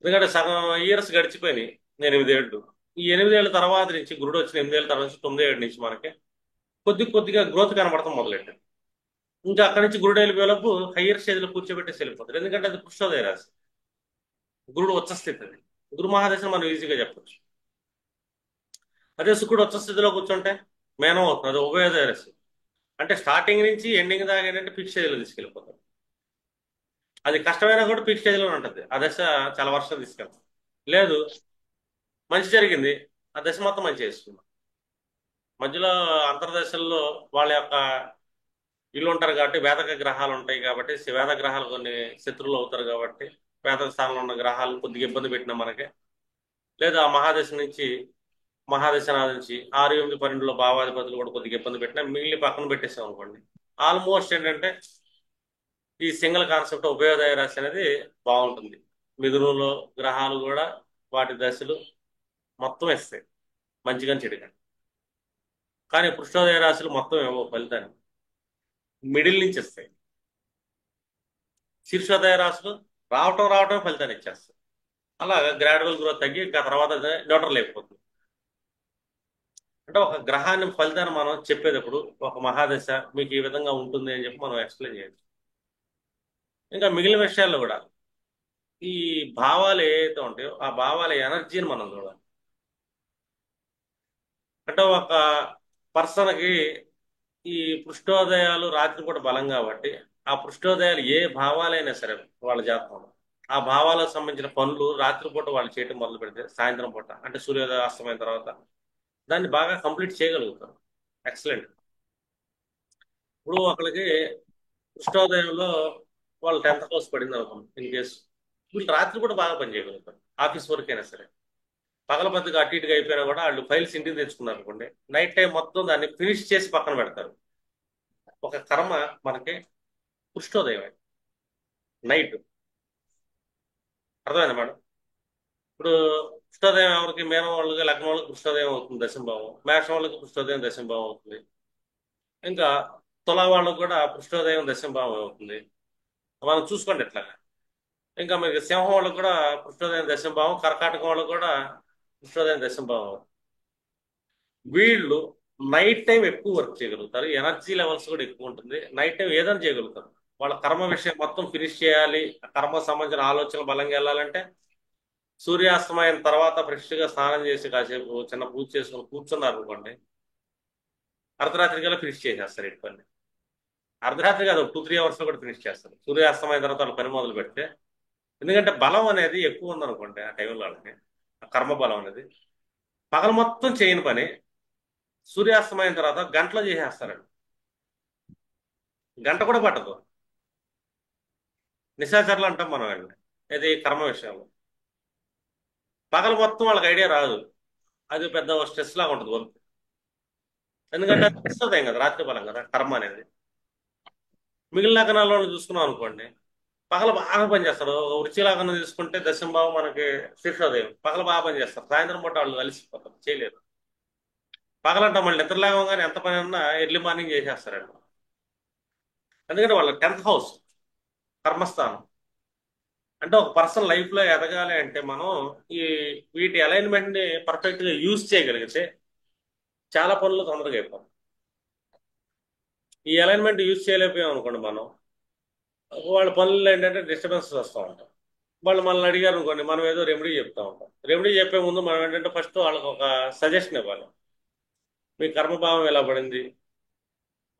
ఎందుకంటే సగం ఇయర్స్ గడిచిపోయినాయి, 8 ఏళ్ళు. ఈ 8 ఏళ్ళ తర్వాత నుంచి గురుడు వచ్చిన 8 ఏళ్ళ తర్వాత నుంచి 9 ఏళ్ళ నుంచి మనకి కొద్దిగా గ్రోత్ కనబడతాం మొదలెట్టాడు. ఇంకా అక్కడి నుంచి గురుడు వెళ్ళిపోయేలోపు హయ్యర్ స్టేజ్ లో కూర్చోబెట్టేసి వెళ్ళిపోతారు, ఎందుకంటే అది పృష్ఠోదయ రాశి. గురుడు ఉచ్చ స్థితి అది. గురు మహాదశను మనం ఈజీగా చెప్పొచ్చు. అదే శుక్రుడు ఉచ్చ స్థితిలో కూర్చుంటే మేనం అవుతుంది, అది ఉభయోదయ రాశి. అంటే స్టార్టింగ్ నుంచి ఎండింగ్ దాకా ఏంటంటే ఫిక్స్ స్టేజ్ లో తీసుకెళ్ళిపోతారు. అది కష్టమైనా కూడా ఫిక్స్ స్టేజ్ లో ఉంటుంది ఆ దశ, చాలా వర్షాలు తీసుకెళ్తాం. లేదు, మంచి జరిగింది, ఆ దశ మొత్తం మంచి చేసుకున్నాం. మధ్యలో అంతర్దశల్లో వాళ్ళ యొక్క వీళ్ళు ఉంటారు కాబట్టి వేదక గ్రహాలు ఉంటాయి కాబట్టి వేద గ్రహాలు కొన్ని శత్రువులు అవుతారు కాబట్టి వేద స్థానంలో ఉన్న గ్రహాలు కొద్దిగా ఇబ్బంది పెట్టినా మనకి. లేదా ఆ మహాదశ నుంచి మహాదశనాథ నుంచి 6, 8, 12లో భావాధిపతులు కూడా కొద్దిగా ఇబ్బంది పెట్టినా మిగిలిన పక్కన పెట్టేసాం అనుకోండి. ఆల్మోస్ట్ ఏంటంటే ఈ సింగిల్ కాన్సెప్ట్ ఉభయోదయ రాశి అనేది బాగుంటుంది. మిథునంలో గ్రహాలు కూడా వాటి దశలు మొత్తం ఇస్తాయి, మంచిగా చెడుగా. కానీ పృష్ఠోదయ రాశులు మొత్తం ఏవో ఫలితాన్ని మిడిల్ నుంచి ఇస్తాయి. శీర్షోదయ రాశులు రావటం ఫలితాన్ని ఇచ్చేస్తాయి. అలా గ్రాడ్యువల్ గ్రోత్ తగ్గి ఇంకా తర్వాత న్యూట్రల్ అయిపోతుంది. అంటే ఒక గ్రహాన్ని ఫలితాన్ని మనం చెప్పేటప్పుడు ఒక మహాదశ మీకు ఈ విధంగా ఉంటుంది అని చెప్పి మనం ఎక్స్ప్లెయిన్ చేయొచ్చు. ఇంకా మిగిలిన విషయాల్లో కూడా ఈ భావాలు ఏవైతే ఉంటాయో ఆ భావాల ఎనర్జీని మనం చూడాలి. అంటే ఒక పర్సన్కి ఈ పృష్ఠోదయాలు రాత్రిపూట బలం కాబట్టి ఆ పృష్ఠోదయాలు ఏ భావాలైనా సరే వాళ్ళ జాతకంలో ఆ భావాలకు సంబంధించిన పనులు రాత్రిపూట వాళ్ళు చేయటం మొదలు పెడితే సాయంత్రం పూట అంటే సూర్యోదయ అస్తమైన తర్వాత దాన్ని బాగా కంప్లీట్ చేయగలుగుతారు. ఎక్సలెంట్. ఇప్పుడు ఒకరికి కృష్ణోదయంలో వాళ్ళు 10th హౌస్ పడింది అనుకోండి ఇన్ కేసు, వీళ్ళు రాత్రి కూడా బాగా పని చేయగలుగుతారు. ఆఫీస్ వర్క్ అయినా సరే పగల కొద్దిగా అటు ఇటుగా అయిపోయినా కూడా వాళ్ళు ఫైల్స్ ఇంటికి తెచ్చుకున్నారు అనుకోండి, నైట్ టైం మొత్తం దాన్ని ఫినిష్ చేసి పక్కన పెడతారు. ఒక కర్మ మనకి కృష్ణోదయం నైట్. అర్థమైంది మేడం? ఇప్పుడు కృష్ణోదయం ఎవరికి మేనం వాళ్ళకి లగ్నం వాళ్ళకి కృష్ణోదయం అవుతుంది దశంభావం, మేషం వాళ్ళకి కృష్ణోదయం దశంభావం అవుతుంది, ఇంకా తులా వాళ్ళకు కూడా కృష్ణోదయం దశంభావం అవుతుంది. మనం చూసుకోండి ఎట్లా. ఇంకా మీకు సింహం వాళ్ళకు కూడా కృష్ణోదయం దశంభావం, కర్కాటకం వాళ్ళకు కూడా కృష్ణోదయం దశంభావం. వీళ్ళు నైట్ టైం ఎక్కువ వర్క్ చేయగలుగుతారు, ఎనర్జీ లెవెల్స్ కూడా ఎక్కువ ఉంటుంది, నైట్ టైం ఏదైనా చేయగలుగుతారు. వాళ్ళ కర్మ విషయం మొత్తం ఫినిష్ చేయాలి, ఆ కర్మ సంబంధించిన ఆలోచనలు బలంగా వెళ్ళాలంటే సూర్యాస్తమయం తర్వాత ఫ్రెష్ గా స్నానం చేసి కాసేపు చిన్న పూజ చేసుకుని కూర్చున్నారు అనుకోండి, అర్ధరాత్రి కల్లా ఫినిష్ చేసేస్తారు ఇటు పని. అర్ధరాత్రి కాదు, 2-3 అవర్స్ లో కూడా ఫినిష్ చేస్తారు సూర్యాస్తమయం తర్వాత వాళ్ళ పని మొదలు పెడితే. ఎందుకంటే బలం అనేది ఎక్కువ ఉందనుకోండి ఆ టైంలో వాళ్ళకి, ఆ కర్మ బలం అనేది పగలు మొత్తం చేయని పని సూర్యాస్తమయం తర్వాత గంటలో చేసేస్తారండి. గంట కూడా పట్టదు. నిశాచరులు అంటాం మనం అండి, ఇది కర్మ విషయంలో. పగలు మొత్తం వాళ్ళకి ఐడియా రాదు, అది పెద్ద స్ట్రెస్ లాగా ఉంటుంది వర్క్. ఎందుకంటే అది కష్టదేం కదా, రాత్రి బలం కదా కర్మ అనేది. మిగిలిన లగ్నాల్లో చూసుకున్నాం అనుకోండి, పగలు బాగా పనిచేస్తారు. వృశ్చిక లగ్నం తీసుకుంటే దశంభావం మనకి శీర్షోదయం, పగలు బాగా పనిచేస్తారు, సాయంత్రం పూట వాళ్ళు అలసిపోతారు, చేయలేరు. పగలంటాం మళ్ళీ నిద్ర లేవగానే ఎంత పని ఉన్నా ఎర్లీ మార్నింగ్ చేసేస్తారండి. ఎందుకంటే వాళ్ళ 10th హౌస్ కర్మస్థానం. అంటే ఒక పర్సన్ లైఫ్ లో ఎదగాలి అంటే మనం ఈ వీటి అలైన్మెంట్ ని పర్ఫెక్ట్ గా యూజ్ చేయగలిగితే చాలా పనులు తొందరగా అయిపోతాం. ఈ అలైన్మెంట్ యూజ్ చేయలేకపోయాం అనుకోండి మనం, వాళ్ళ పనులు ఏంటంటే డిస్టర్బెన్స్ వస్తూ ఉంటాం. వాళ్ళు మనల్ని అడిగారు అనుకోండి, మనం ఏదో రెమెడీ చెప్తా ఉంటాం. రెమెడీ చెప్పే ముందు మనం ఏంటంటే ఫస్ట్ వాళ్ళకి ఒక సజెషన్ ఇవ్వాలి. మీ కర్మభావం ఎలా పడింది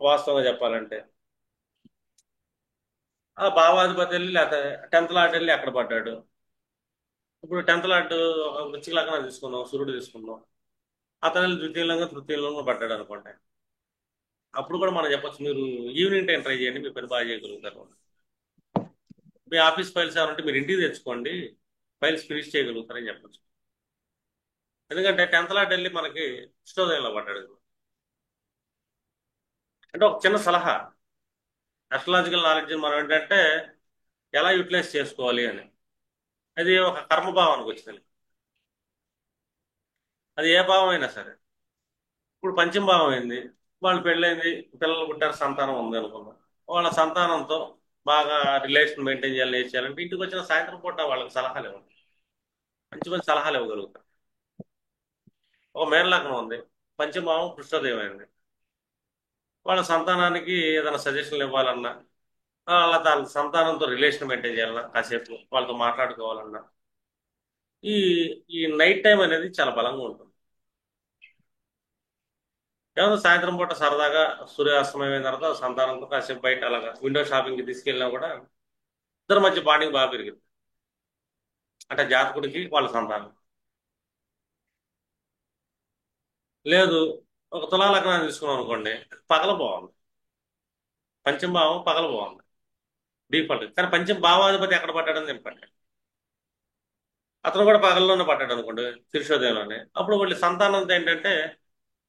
వాస్తవంగా చెప్పాలంటే, ఆ భావాధిపతి వెళ్ళి లేకపోతే 10th లాట్ వెళ్ళి ఎక్కడ పడ్డాడు. ఇప్పుడు 10th లాట్ వృశ్చిక లగ్నం తీసుకుందాం, సూర్యుడు తీసుకుందాం, అతను వెళ్ళి ద్వితీయంగా తృతీయంలో పడ్డాడు అనుకోండి, అప్పుడు కూడా మనం చెప్పొచ్చు మీరు ఈవినింగ్ టైం ట్రై చేయండి, మీ పని బాగా చేయగలుగుతారు. మీ ఆఫీస్ ఫైల్స్ ఏమంటే మీరు ఇంటికి తెచ్చుకోండి, ఫైల్స్ ఫినిష్ చేయగలుగుతారని చెప్పొచ్చు. ఎందుకంటే 10th లాట్ వెళ్ళి మనకి కృష్ణోదయంలో పడ్డాడు. అంటే ఒక చిన్న సలహా, అస్ట్రాలజికల్ నాలెడ్జ్ మనం ఏంటంటే ఎలా యూటిలైజ్ చేసుకోవాలి అని. అది ఒక కర్మభావానికి వచ్చింది, అది ఏ భావం అయినా సరే. ఇప్పుడు పంచమ భావం అయింది, వాళ్ళు పెళ్ళైంది, పిల్లలు పుట్టారు, సంతానం ఉంది అనుకున్నాం. వాళ్ళ సంతానంతో బాగా రిలేషన్ మెయింటైన్ చేయాలి, ఏం చేయాలంటే ఇంటికి వచ్చిన సాయంత్రం పూట వాళ్ళకి సలహాలు ఇవ్వండి, మంచి మంచి సలహాలు ఇవ్వగలుగుతారు. ఒక మేన లగ్నం ఉంది, పంచమ భావం కృష్ణోదయం అయింది, వాళ్ళ సంతానానికి ఏదైనా సజెషన్లు ఇవ్వాలన్నా, అలా తన సంతానంతో రిలేషన్ మెయింటైన్ చేయాలన్నా, కాసేపు వాళ్ళతో మాట్లాడుకోవాలన్నా ఈ ఈ నైట్ టైం అనేది చాలా బలంగా ఉంటుంది. ఏమన్నా సాయంత్రం పూట సరదాగా సూర్యాస్తమయం అయిన తర్వాత సంతానంతో కాసేపు బయట అలాగా విండో షాపింగ్కి తీసుకెళ్ళినా కూడా ఇద్దరి మధ్య బాండింగ్ బాగా పెరిగింది. అంటే జాతకుడికి వాళ్ళ సంతానం. లేదు, ఒక తులా లగ్నాన్ని తీసుకున్నాం అనుకోండి, పగల బాగుంది, పంచమ భావం పగల బాగుంది డిఫాల్ట్, కానీ పంచమ భావాధిపతి ఎక్కడ పడ్డాడని చెప్పండి, అతను కూడా పగల్లోనే పడ్డాడు అనుకోండి శీర్షోదయంలోనే, అప్పుడు వాళ్ళ సంతానంతో ఏంటంటే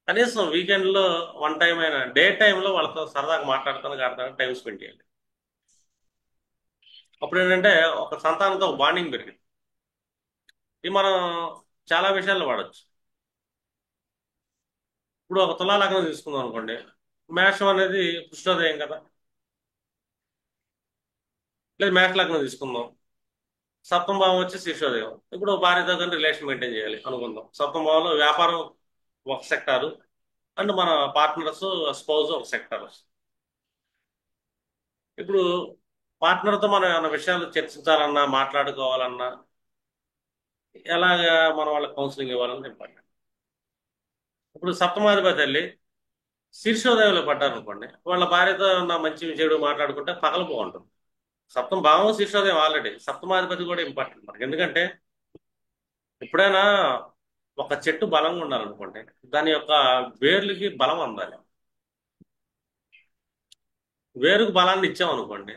కనీసం వీకెండ్ లో వన్ టైం అయినా డే టైంలో వాళ్ళతో సరదాగా మాట్లాడుతానికి ఆడతానికి టైం స్పెండ్ చేయాలి. అప్పుడు ఏంటంటే ఒక సంతానంతో ఒక బాండింగ్ పెరిగింది. ఇది మనం చాలా విషయాల్లో వాడచ్చు. ఇప్పుడు ఒక తులా లగ్నం తీసుకుందాం అనుకోండి, మేషం అనేది కృష్ణోదయం కదా, లేదు మేష లగ్నం తీసుకుందాం, సప్తమ భావం వచ్చి శీర్షోదయం. ఇప్పుడు భార్యతో కానీ రిలేషన్ మెయింటైన్ చేయాలి అనుకుందాం, సప్తమ భావంలో వ్యాపారం ఒక సెక్టారు, అండ్ మన పార్ట్నర్స్, స్పౌజ్ ఒక సెక్టర్. ఇప్పుడు పార్ట్నర్తో మనం ఏమైనా విషయాలు చర్చించాలన్నా, మాట్లాడుకోవాలన్నా ఎలాగా మనం వాళ్ళకి కౌన్సిలింగ్ ఇవ్వాలని ఇంపార్టెంట్. ఇప్పుడు సప్తమాధిపతి వెళ్ళి శీర్షోదయంలో పడ్డారనుకోండి, వాళ్ళ భార్యతో ఉన్న మంచి చెడు మాట్లాడుకుంటే పగల బాగుంటుంది. సప్తం భావం శీర్షోదయం ఆల్రెడీ, సప్తమాధిపతి కూడా ఇంపార్టెంట్ మనకి. ఎందుకంటే ఎప్పుడైనా ఒక చెట్టు బలంగా ఉండాలనుకోండి, దాని యొక్క వేర్లకి బలం అందాలి. వేరుకు బలాన్ని ఇచ్చామనుకోండి,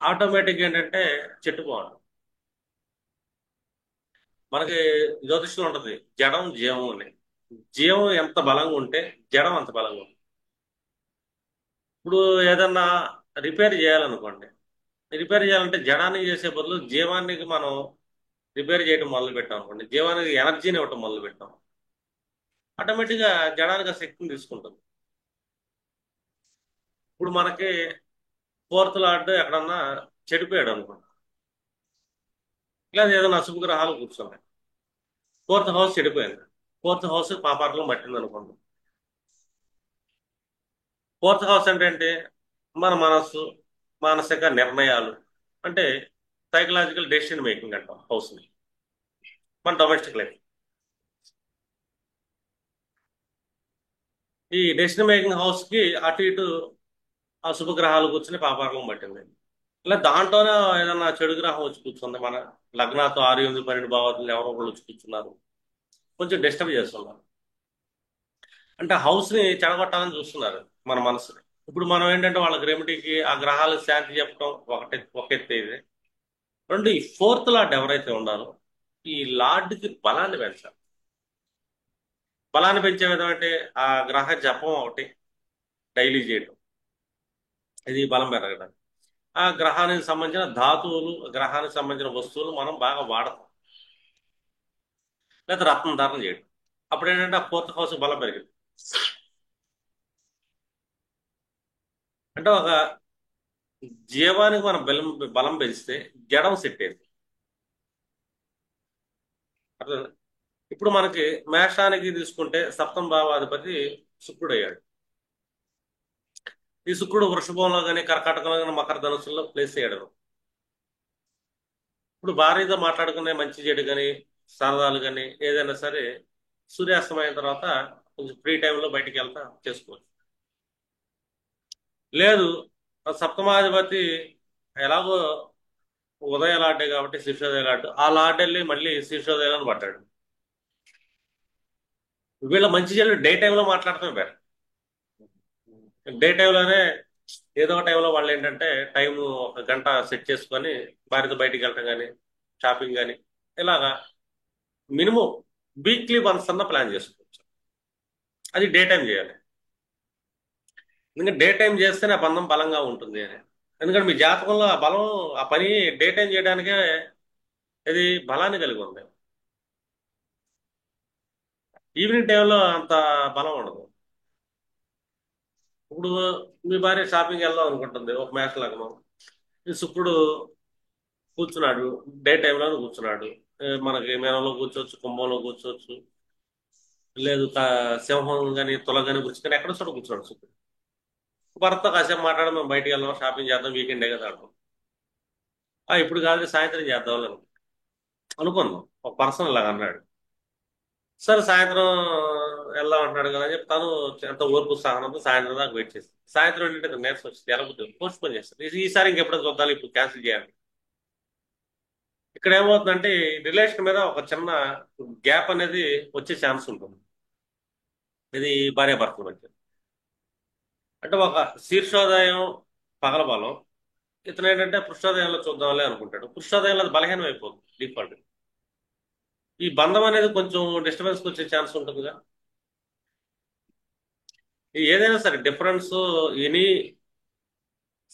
ఆటోమేటిక్ ఏంటంటే చెట్టు బాగుంటుంది. మనకి జ్యోతిష్యం ఉంటుంది జడం జీవం అని. జీవం ఎంత బలంగా ఉంటే జడం అంత బలంగా ఉంటుంది. ఇప్పుడు ఏదన్నా రిపేర్ చేయాలనుకోండి, రిపేర్ చేయాలంటే జడాన్ని చేసే బదులు జీవానికి మనం రిపేర్ చేయడం మొదలు పెట్టాం అనుకోండి, జీవానికి ఎనర్జీని ఇవ్వటం మొదలు పెట్టాం, ఆటోమేటిక్గా జడానికి ఆ శక్తిని తీసుకుంటుంది. ఇప్పుడు మనకి ఫోర్త్ లార్డ్ ఎక్కడన్నా చెడిపోయాడు అనుకోండి, లేదా ఏదైనా అశుభ గ్రహాలు కూర్చున్నాయి, ఫోర్త్ హౌస్ చెడిపోయింది, ఫోర్త్ హౌస్ పాపార్లో పట్టింది అనుకోండి. ఫోర్త్ హౌస్ అంటే ఏంటి? మన మనస్సు, మానసిక నిర్ణయాలు, అంటే సైకలాజికల్ డెసిషన్ మేకింగ్ అంటాం హౌస్ని, మన డొమెస్టిక్ లైఫ్. ఈ డెసిషన్ మేకింగ్ హౌస్ కి అటు ఇటు అశుభ గ్రహాలు కూర్చుని పాపార్లం పట్టింది. ఇలా దాంట్లోనే ఏదన్నా చెడు గ్రహం వచ్చి కూర్చుంది, మన లగ్నాతో 6, 8, 12 భావాలు ఎవరో ఒకళ్ళు వచ్చి కూర్చున్నారు, కొంచెం డిస్టర్బ్ చేస్తున్నారు. అంటే హౌస్ ని చెడగొట్టాలని చూస్తున్నారు మన మనసుని. ఇప్పుడు మనం ఏంటంటే వాళ్ళకి రెమెడీకి ఆ గ్రహాలకు శాంతి చెప్పడం ఒక ఎత్తు ఇది. రెండు, ఈ ఫోర్త్ లార్డ్ ఎవరైతే ఉండాలో ఈ లార్డ్కి బలాన్ని పెంచాలి. బలాన్ని పెంచే విధం అంటే ఆ గ్రహ జపం ఒకటి డైలీ చేయడం, ఇది బలం పెరగడానికి. ఆ గ్రహానికి సంబంధించిన ధాతువులు, గ్రహానికి సంబంధించిన వస్తువులు మనం బాగా వాడతాం, లేదా రత్నం ధారణ చేయడం. అప్పుడు ఏంటంటే ఆ ఫోర్త్ హౌస్ బలం పెరిగింది. అంటే ఒక జీవానికి మనం బలం బలం పెంచితే జడం సెట్ అయింది. అర్థమైందా? ఇప్పుడు మనకి మేషానికి తీసుకుంటే సప్తమ భావాధిపతి శుక్రుడు అయ్యాడు. ఈ శుక్రుడు వృషభంలో కానీ, కర్కాటకంలో కానీ, మకర ధనుసుల్లో ప్లేస్ అయ్యాడు. ఇప్పుడు భార్యతో మాట్లాడుకునే మంచి చెడు కానీ, సరదాలు కానీ ఏదైనా సరే సూర్యాస్తమయం తర్వాత కొంచెం ఫ్రీ టైంలో బయటికి వెళ్తా చేసుకోవచ్చు. లేదు, ఆ సప్తమాధిపతి ఎలాగో ఉదయ లాడ్డే కాబట్టి శీర్షోదయ లాడ్డు, ఆ లాడ్ వెళ్ళి మళ్ళీ శీర్షోదయాలను పడ్డాడు. వీళ్ళ మంచి చెడు డే టైంలో మాట్లాడటమే బెటర్. డే టైంలోనే ఏదో ఒక టైంలో వాళ్ళు ఏంటంటే టైం ఒక గంట సెట్ చేసుకొని భార్యతో బయటికి వెళ్ళటం కానీ, షాపింగ్ కానీ, ఇలాగా మినిమం వీక్లీ వన్స్ అన్న ప్లాన్ చేసుకోవచ్చు. అది డే టైం చేయాలి. ఎందుకంటే డే టైం చేస్తేనే ఆ బంధం బలంగా ఉంటుంది అని. ఎందుకంటే మీ జాతకంలో ఆ బలం, ఆ పని డే టైం చేయడానికే ఇది బలాన్ని కలిగి ఉంది. ఈవినింగ్ టైంలో అంత బలం ఉండదు. ఇప్పుడు మీ భార్య షాపింగ్ వెళ్దాం అనుకుంటుంది, ఒక మేష లగ్నం, ఈ శుక్రుడు కూర్చున్నాడు, డే టైంలో కూర్చున్నాడు. మనకి మేనంలో కూర్చోవచ్చు, కుంభంలో కూర్చోవచ్చు, లేదు సింహం కానీ, తుల కానీ, వృచ్చిక ఎక్కడో చోట కూర్చున్నాడు శుక్రుడు. భర్త కాసేపు మాట్లాడడం, మేము బయటికి వెళ్దాం, షాపింగ్ చేద్దాం, వీకెండే కదా అంటాం. ఇప్పుడు కాదు సాయంత్రం చేద్దాం అని అనుకుందాం, ఒక పర్సన్ ఇలాగ అన్నాడు. సరే సాయంత్రం వెళ్దాం అంటున్నాడు కదా అని చెప్పి తను ఎంత ఓర్పు సహనంతో సాయంత్రం దాకా వెయిట్ చేస్తాను. సాయంత్రం ఏంటంటే నేర్స్ వచ్చింది, ఎలా బుద్ధి పోస్ట్ పోన్ చేస్తాను, ఈసారి ఇంకెప్పుడైనా చూద్దాం, ఇప్పుడు క్యాన్సిల్ చేయాలి. ఇక్కడ ఏమవుతుందంటే రిలేషన్ మీద ఒక చిన్న గ్యాప్ అనేది వచ్చే ఛాన్స్ ఉంటుంది. ఇది భార్యాభర్తల మధ్య. అంటే ఒక శీర్షోదయం పగల బలం, ఇతను ఏంటంటే పృష్ఠోదయంలో చూద్దాంలే అనుకుంటాడు, పృష్ఠోదయంలో అది బలహీనం అయిపోతుంది డిఫాల్ట్. ఈ బంధం అనేది కొంచెం డిస్టర్బెన్స్ వచ్చే ఛాన్స్ ఉంటుందిగా. ఏదైనా సరే డిఫరెన్స్, ఎనీ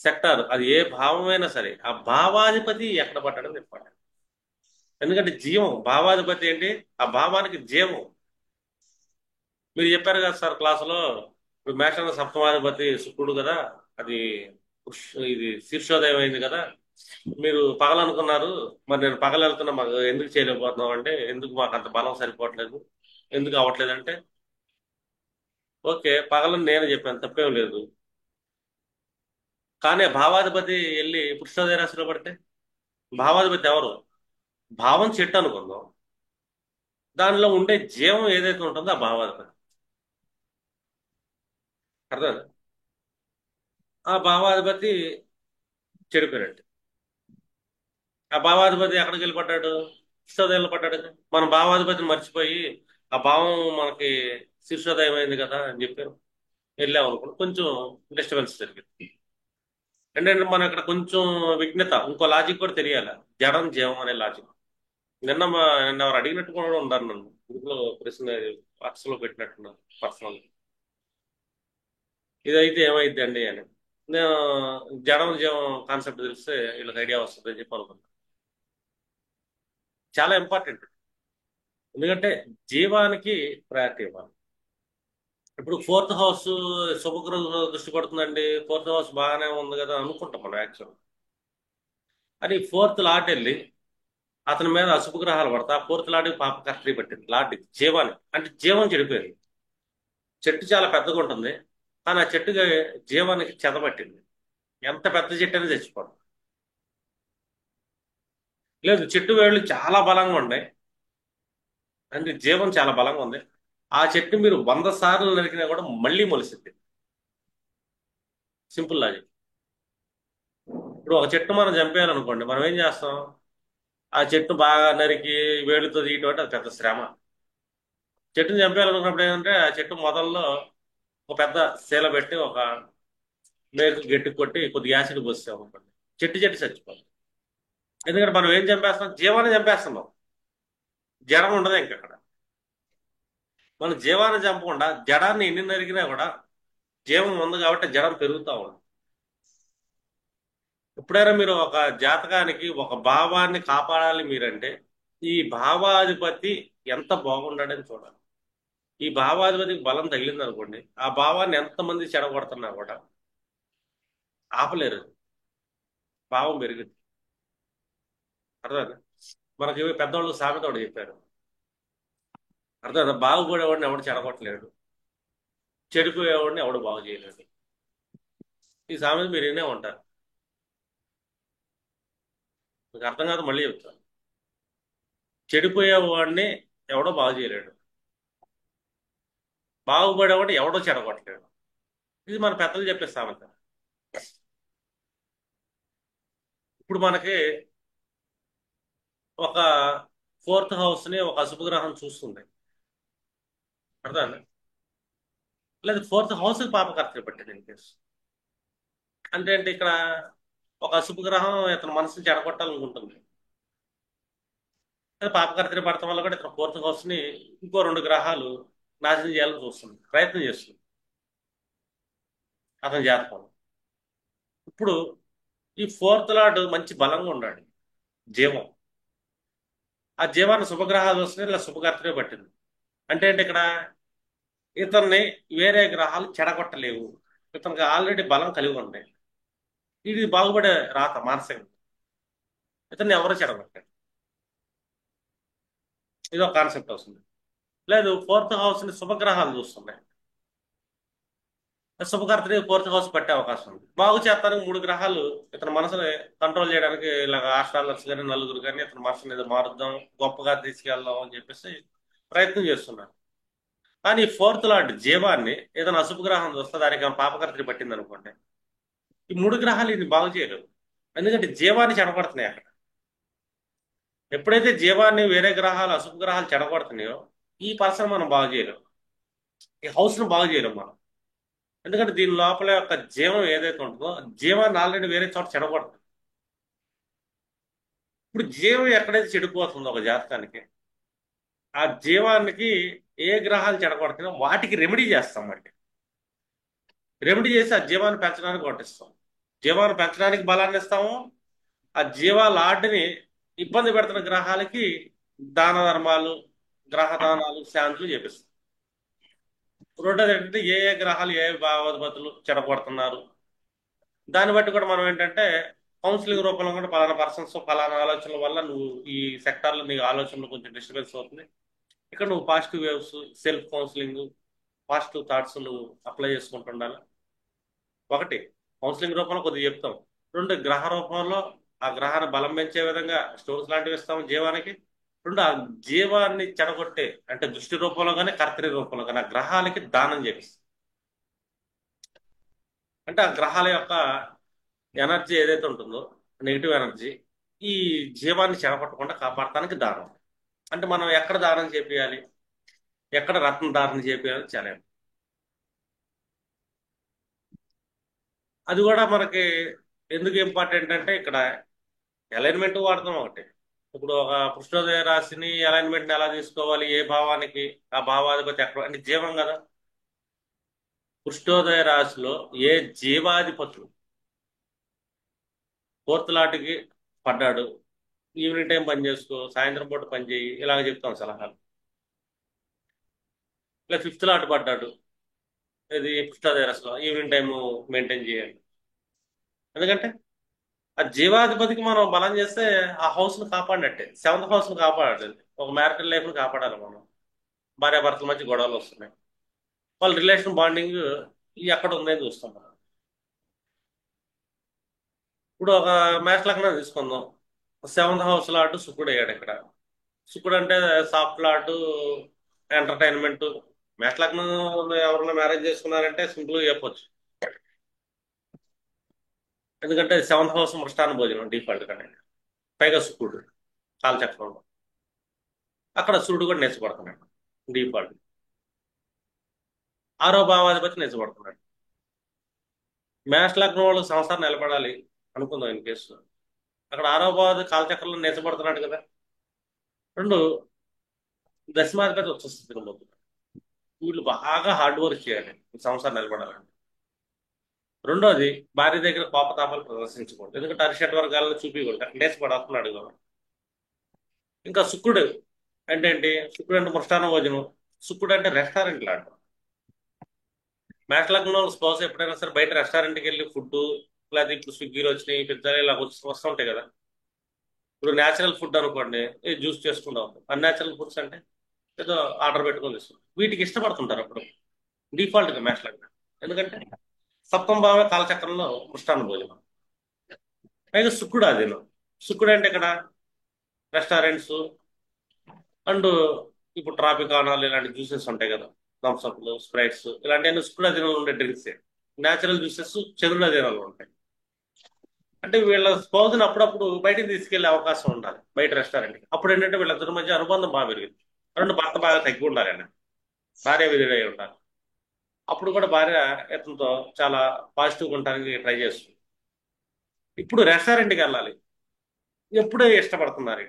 సెక్టార్, అది ఏ భావమైనా సరే ఆ భావాధిపతి ఎక్కడ పట్టడం ఇంపార్టెంట్. ఎందుకంటే జీవం భావాధిపతి ఏంటి, ఆ భావానికి జీవం. మీరు చెప్పారు కదా సార్ క్లాసులో, ఇప్పుడు మేషాన సప్తమాధిపతి శుక్రుడు కదా, అది ఇది శీర్షోదయం అయింది కదా, మీరు పగలనుకున్నారు, మరి నేను పగలు వెళ్తున్నా, మాకు ఎందుకు చేయలేకపోతున్నాం అంటే, ఎందుకు మాకు అంత బలం సరిపోవట్లేదు, ఎందుకు అవ్వట్లేదు అంటే ఓకే, పగలని నేను చెప్పాను, తప్పేం లేదు. కానీ ఆ భావాధిపతి వెళ్ళి పురుషోదయ రాశిలో పడితే, భావాధిపతి ఎవరు? భావం చెట్టు అనుకుందాం, దానిలో ఉండే జీవం ఏదైతే ఉంటుందో ఆ భావాధిపతి. అర్థం? ఆ భావాధిపతి చెడిపోయినట్టు. ఆ భావాధిపతి ఎక్కడికి వెళ్ళి పడ్డాడు? శిష్యోదయంలో పడ్డాడు కదా. మన భావాధిపతిని మర్చిపోయి ఆ భావం మనకి శిష్యోదయం అయింది కదా అని చెప్పారు, వెళ్ళాం అనుకోండి, కొంచెం డిస్టర్బెన్స్ జరిగింది. ఏంటంటే మనం ఇక్కడ కొంచెం విఘ్నత, ఇంకో లాజిక్ కూడా తెలియాలి. జడం జీవం అనే లాజిక్. నిన్న ఎవరు అడిగినట్టు కూడా ఉన్నారు నన్ను, గ్రూప్లో ప్రశ్న బాక్స్లో పెట్టినట్టున్నారు పర్సనల్. ఇదైతే ఏమైద్ది అండి అని. నేను జడం జీవం కాన్సెప్ట్ తెలిస్తే వీళ్ళకి ఐడియా వస్తుంది అని చెప్పి అనుకున్నాను. చాలా ఇంపార్టెంట్. ఎందుకంటే జీవానికి ప్రయారిటీ ఇవ్వాలి. ఇప్పుడు ఫోర్త్ హౌస్ శుభగ్రహ దృష్టి పడుతుందండి, ఫోర్త్ హౌస్ బాగానే ఉంది కదా అనుకుంటాం మనం యాక్చువల్. అని ఫోర్త్ లాట్ వెళ్ళి అతని మీద అశుభ గ్రహాలు పడతా ఫోర్త్ లాట్కి పాప కస్టడీ పట్టింది. లాట్కి జీవానికి అంటే జీవం చెడిపోయింది. చెట్టు చాలా పెద్దగా ఉంటుంది, కానీ ఆ చెట్టుకి జీవానికి చెదపట్టింది. ఎంత పెద్ద చెట్టు అనేది చచ్చిపోదు. లేదు, చెట్టు వేళ్ళు చాలా బలంగా ఉన్నాయి, అంటే జీవం చాలా బలంగా ఉంది. ఆ చెట్టు మీరు 100 సార్లు నరికినా కూడా మళ్ళీ మొలిసిద్ది. Simple logic. ఇప్పుడు ఒక చెట్టు మనం చంపేయాలనుకోండి, మనం ఏం చేస్తాం? ఆ చెట్టు బాగా నరికి వేలుతో తీయటం అంటే అది పెద్ద శ్రమ. చెట్టుని చంపేయాలనుకున్నప్పుడు ఏంటంటే ఆ చెట్టు మొదల్లో ఒక పెద్ద శీల పెట్టి ఒక మేకు గట్టి కొట్టి కొద్ది యాసిడ్ పోసాం అనుకోండి, చెట్టు చెట్టు చచ్చిపోతుంది. ఎందుకంటే మనం ఏం చంపేస్తాం? జీవాన్ని చంపేస్తున్నాం, జడం ఉండదు ఇంక అక్కడ. మనం జీవాన్ని చంపకుండా జడాన్ని ఎన్ని నరికినా కూడా జీవం ఉంది కాబట్టి జడం పెరుగుతూ ఉంది. ఎప్పుడైనా మీరు ఒక జాతకానికి ఒక భావాన్ని కాపాడాలి మీరంటే, ఈ భావాధిపతి ఎంత బాగుండాడని చూడాలి. ఈ భావాధిపతికి బలం తగిలింది అనుకోండి, ఆ భావాన్ని ఎంతమంది చెడగొడుతున్నా కూడా ఆపలేరు. భావం పెరిగింది. అర్థం? మనకి పెద్దవాళ్ళు సామెత ఒకటి చెప్పారు. అర్థం? బాగుపడేవాడిని ఎవడు చెడగొట్టలేడు, చెడిపోయేవాడిని ఎవడు బాగు చేయలేడు. ఈ సామెత మీరు వినే ఉంటారు. మీకు అర్థం కాదు, మళ్ళీ చెప్తాను. చెడిపోయేవాడిని ఎవడో బాగు చేయలేడు, బాగుపడేవాడిని ఎవడో చెడగొట్టలేడు. ఇది మన పెద్దలు చెప్పే సామెత. ఇప్పుడు మనకి ఒక ఫోర్త్ హౌస్ ని ఒక అశుభ గ్రహం చూస్తుంది. అర్థం? లేదు, ఫోర్త్ హౌస్ పాపకర్తలు పట్టింది ఇన్ కేసు. అంటే ఏంటి ఇక్కడ? ఒక అశుభ గ్రహం ఇతని మనసుని చెడగొట్టాలనుకుంటుంది. అదే పాపకర్తలు పడటం వల్ల కూడా ఇతను ఫోర్త్ హౌస్ ని ఇంకో 2 గ్రహాలు నాశనం చేయాలని చూస్తుంది, ప్రయత్నం చేస్తుంది అతని జాతకం. ఇప్పుడు ఈ ఫోర్త్ లార్డ్ మంచి బలంగా ఉన్నాడు, జీవం. ఆ జీవాన్ని శుభగ్రహాలు వస్తున్నాయి, ఇలా శుభకర్తనే పట్టింది. అంటే ఏంటి ఇక్కడ? ఇతన్ని వేరే గ్రహాలు చెడగొట్టలేవు, ఇతనికి ఆల్రెడీ బలం కలిగి ఉంటాయి. ఇది బాగుపడే రాత మానసికంగా. ఇతన్ని ఎవరు చెడగొట్టారు? ఇది ఒక కాన్సెప్ట్ వస్తుంది. లేదు, ఫోర్త్ హౌస్ ని శుభగ్రహాలు చూస్తున్నాయి, శుభకర్తని ఫోర్త్ హౌస్ పట్టే అవకాశం ఉంది. బాగు చేస్తానికి 3 గ్రహాలు ఇతని మనసుని కంట్రోల్ చేయడానికి, ఇలా ఆస్ట్రాలర్స్ కానీ నలుగురు కానీ ఇతని మనసుని ఏదో మారుద్దాం, గొప్పగా తీసుకెళ్దాం అని చెప్పేసి ప్రయత్నం చేస్తున్నారు. కానీ ఫోర్త్ లార్డ్ జీవాన్ని ఏదైనా అశుభ గ్రహం చూస్తే దానికి ఏమైనా పాపకర్తని పట్టింది అనుకోండి, ఈ 3 గ్రహాలు ఇది బాగు చేయలేవు. ఎందుకంటే జీవాన్ని చెడగొడుతున్నాయి అక్కడ. ఎప్పుడైతే జీవాన్ని వేరే గ్రహాలు అశుభ గ్రహాలు చెడగొడుతున్నాయో ఈ పర్సన్ మనం బాగు చేయలేం, ఈ హౌస్ ను బాగు చేయలేం మనం. ఎందుకంటే దీని లోపల యొక్క జీవం ఏదైతే ఉంటుందో జీవాన్ని ఆల్రెడీ వేరే చోట చెడగొడుతుంది. ఇప్పుడు జీవం ఎక్కడైతే చెడిపోతుందో ఒక జాతకానికి, ఆ జీవానికి ఏ గ్రహాలు చెడగొడుతున్నాయో వాటికి రెమెడీ చేస్తాం. మళ్ళీ రెమెడీ చేసి ఆ జీవాన్ని పెంచడానికి కొట్టిస్తాం. జీవాన్ని పెంచడానికి బలాన్ని ఇస్తాము. ఆ జీవాల ఆటిని ఇబ్బంది పెడుతున్న గ్రహాలకి దాన ధర్మాలు, గ్రహ దానాలు, శాంతులు చేపిస్తాం. రెండోది ఏంటంటే ఏ ఏ గ్రహాలు ఏ భావోద్భతులు చెడగొడుతున్నారు, దాన్ని బట్టి కూడా మనం ఏంటంటే కౌన్సిలింగ్ రూపంలో కూడా పలానా పర్సన్స్ పలానా ఆలోచనల వల్ల నువ్వు ఈ సెక్టార్లో నీ ఆలోచనలు కొంచెం డిస్టర్బెన్స్ అవుతుంది, ఇక్కడ నువ్వు positive waves, self counselling, positive thoughts నువ్వు అప్లై చేసుకుంటూ ఉండాలి. ఒకటి, కౌన్సిలింగ్ రూపంలో కొద్దిగా చెప్తాం. రెండు, గ్రహ రూపంలో ఆ గ్రహాన్ని బలం పెంచే విధంగా స్టోన్స్ లాంటివి ఇస్తాం జీవానికి. రెండు, ఆ జీవాన్ని చెడగొట్టే అంటే దృష్టి రూపంలో కానీ కర్తరి రూపంలో కానీ ఆ గ్రహాలకి దానం చేపిస్తాం. అంటే ఆ గ్రహాల యొక్క ఎనర్జీ ఏదైతే ఉంటుందో, నెగిటివ్ ఎనర్జీ, ఈ జీవాన్ని చెడగొట్టకుండా కాపాడటానికి దానం. అంటే మనం ఎక్కడ దానం చేపియాలి, ఎక్కడ రత్న దానం చేపియాలి చాలా. అది కూడా మనకి ఎందుకు ఇంపార్టెంట్ అంటే ఇక్కడ అలైన్మెంట్ వాడతాం ఒకటి. ఇప్పుడు ఒక కృష్ణోదయ రాశిని అలైన్మెంట్ ఎలా తీసుకోవాలి, ఏ భావానికి ఆ భావాధిపతి ఎక్కడ అంటే జీవం కదా. కృష్ణోదయ రాశిలో ఏ జీవాధిపతులు ఫోర్త్ లాట్కి పడ్డాడు, ఈవినింగ్ టైం పని చేసుకో, సాయంత్రం పూట పని చేయి, ఇలాగ చెప్తాం సలహాలు. ఇలా ఫిఫ్త్ లాట్ పడ్డాడు, ఇది కృష్ణోదయ రాశిలో ఈవినింగ్ టైం మెయింటైన్ చేయాలి. ఎందుకంటే ఆ జీవాధిపతికి మనం బలం చేస్తే ఆ హౌస్ ను కాపాడినట్టే, సెవెంత్ హౌస్ ను కాపాడాలి. ఒక మ్యారిటల్ లైఫ్ ను కాపాడాలి మనం. భార్యాభర్తల మధ్య గొడవలు వస్తున్నాయి, వాళ్ళ రిలేషన్ బాండింగ్ ఎక్కడ ఉందని చూస్తాం మనం. ఇప్పుడు ఒక మేష లగ్నం తీసుకుందాం, సెవెంత్ హౌస్ లాటు శుక్రుడు అయ్యాడు ఇక్కడ. శుక్రుడు అంటే సాఫ్ట్ లాటు, ఎంటర్టైన్మెంట్. మేష లగ్నం ఎవరైనా మ్యారేజ్ చేసుకున్నారంటే సింపుల్ గా చెప్పొచ్చు. ఎందుకంటే సెవెంత్ హౌస్ మృష్టాన్న భోజనం డిఫాల్ట్ కానీ, పైగా శుక్రుడు కాలచక్రంలో, అక్కడ సూర్యుడు కూడా నేర్చబడుతున్నాడు డిఫాల్ట్. ఆరో భావాధిపతి నేర్చబడుతున్నాడు. మేష లగ్నం వాళ్ళు సంసారం నిలబడాలి అనుకుందాం ఇన్ కేసు, అక్కడ ఆరో భావాధిపతి కాలచక్రంలో నేర్చబడుతున్నాడు కదా. రెండు, దశమాధిపతి వచ్చే స్థితిలో పోతున్నాడు. వీళ్ళు బాగా హార్డ్ వర్క్ చేయాలి ఈ సంసారం నిలబడాలంటే. రెండోది, భార్య దగ్గర కోపతాపాలు ప్రదర్శించకూడదు, ఎందుకంటే అరిషట్ వర్గాలను చూపించకూడదు, అక్కడ నేర్చబడుతున్నాడు కదా. ఇంకా శుక్రుడు అంటే ఏంటి, శుక్రుడు అంటే మృష్టాన్న భోజనం. శుక్రుడు అంటే రెస్టారెంట్ లాంటి. మేష లగ్నంలో స్పౌస్ ఎప్పుడైనా సరే బయట రెస్టారెంట్కి వెళ్ళి ఫుడ్, లేదా ఇప్పుడు స్విగ్గీలో వచ్చినాయి పిజ్జాలు ఇలా వస్తుంటాయి కదా. ఇప్పుడు న్యాచురల్ ఫుడ్ అనుకోండి, జ్యూస్ చేసుకుంటాం. అన్యాచురల్ ఫుడ్స్ అంటే ఏదో ఆర్డర్ పెట్టుకొని తీసుకుంటాం. వీటికి ఇష్టపడుతుంటారు అప్పుడు డిఫాల్ట్గా మేష లగ్నం. ఎందుకంటే సప్తమ భావ కాలచక్రంలో మృష్టాన్న భోజనం, పైగా శుక్రుడు అదేను. శుక్రుడు అంటే ఇక్కడ రెస్టారెంట్స్ అండ్ ఇప్పుడు ట్రాఫిక్ ఆనాలు ఇలాంటి జ్యూసెస్ ఉంటాయి కదా, థమ్స్అప్లు, స్ప్రైట్స్, ఇలాంటివన్నీ శుక్రుడు అధీనంలో ఉండే డ్రింక్స్. న్యాచురల్ జ్యూసెస్ చంద్రుడి అధీనంలో ఉంటాయి. అంటే వీళ్ళ స్పౌజ్ని అప్పుడప్పుడు బయటికి తీసుకెళ్లే అవకాశం ఉండాలి బయట రెస్టారెంట్కి. అప్పుడు ఏంటంటే వీళ్ళిద్దరి మధ్య అనుబంధం బాగా పెరిగింది. రెండు, భర్త బాగా తగ్గి ఉండాలండి, భార్య విధుడై ఉండాలి. అప్పుడు కూడా భార్య ఇతనితో చాలా పాజిటివ్గా ఉండడానికి ట్రై చేస్తుంది. ఇప్పుడు రెస్టారెంట్కి వెళ్ళాలి, ఎప్పుడూ ఇష్టపడుతున్నారు.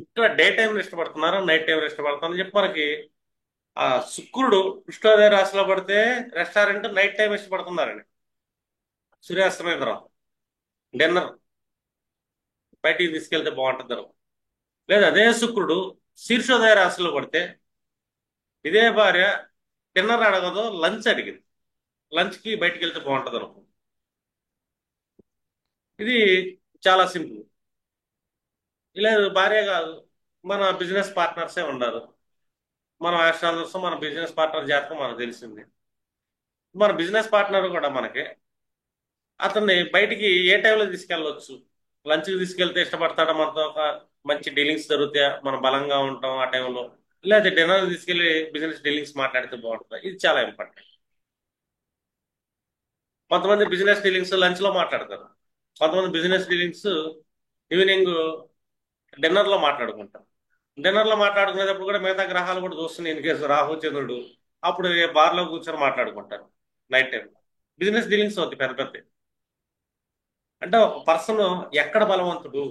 ఇక్కడ డే టైంలో ఇష్టపడుతున్నారు, నైట్ టైంలో ఇష్టపడుతున్నారు అని చెప్పి మనకి ఆ శుక్రుడు కృష్ణోదయ రాశిలో పడితే రెస్టారెంట్ నైట్ టైం ఇష్టపడుతున్నారండి. సూర్యాస్తమయం తర్వాత డిన్నర్ బయటికి తీసుకెళ్తే బాగుంటుంది. లేదా అదే శుక్రుడు శీర్షోదయ రాశిలో పడితే ఇదే భార్య డిన్నర్ అడగదు, లంచ్ అడిగింది, లంచ్ కి బయటికి వెళ్తే బాగుంటుంది అనుకో. ఇది చాలా సింపుల్. ఇలా భార్య కాదు, మన బిజినెస్ పార్ట్నర్సే ఉన్నారు. మన ఆస్ట్రాలజర్స్, మన బిజినెస్ పార్ట్నర్ జాతకం మనకు తెలిసింది. మన బిజినెస్ పార్ట్నర్ కూడా మనకి అతన్ని బయటికి ఏ టైంలో తీసుకెళ్ళవచ్చు, లంచ్కి తీసుకెళ్తే ఇష్టపడతాడా, మనతో ఒక మంచి డీలింగ్స్ జరుగుతాయా, మనం బలంగా ఉంటాం ఆ టైంలో, లేదా డిన్నర్ తీసుకెళ్లి బిజినెస్ డీలింగ్స్ మాట్లాడితే బాగుంటుంది. ఇది చాలా ఇంపార్టెంట్. కొంతమంది బిజినెస్ డీలింగ్స్ లంచ్ లో మాట్లాడతారు, కొంతమంది బిజినెస్ డీలింగ్స్ ఈవినింగ్ డిన్నర్ లో మాట్లాడుకుంటారు. డిన్నర్ లో మాట్లాడుకునేటప్పుడు కూడా మిగతా గ్రహాలు కూడా చూస్తున్నాయి, ఇన్ కేసు రాహు చంద్రుడు, అప్పుడు బార్ లో కూర్చొని మాట్లాడుకుంటారు నైట్ టైం. బిజినెస్ డీలింగ్స్ అవుతాయి పెద్ద పెద్ద. అంటే ఒక పర్సన్ ఎక్కడ బలవంతుడు,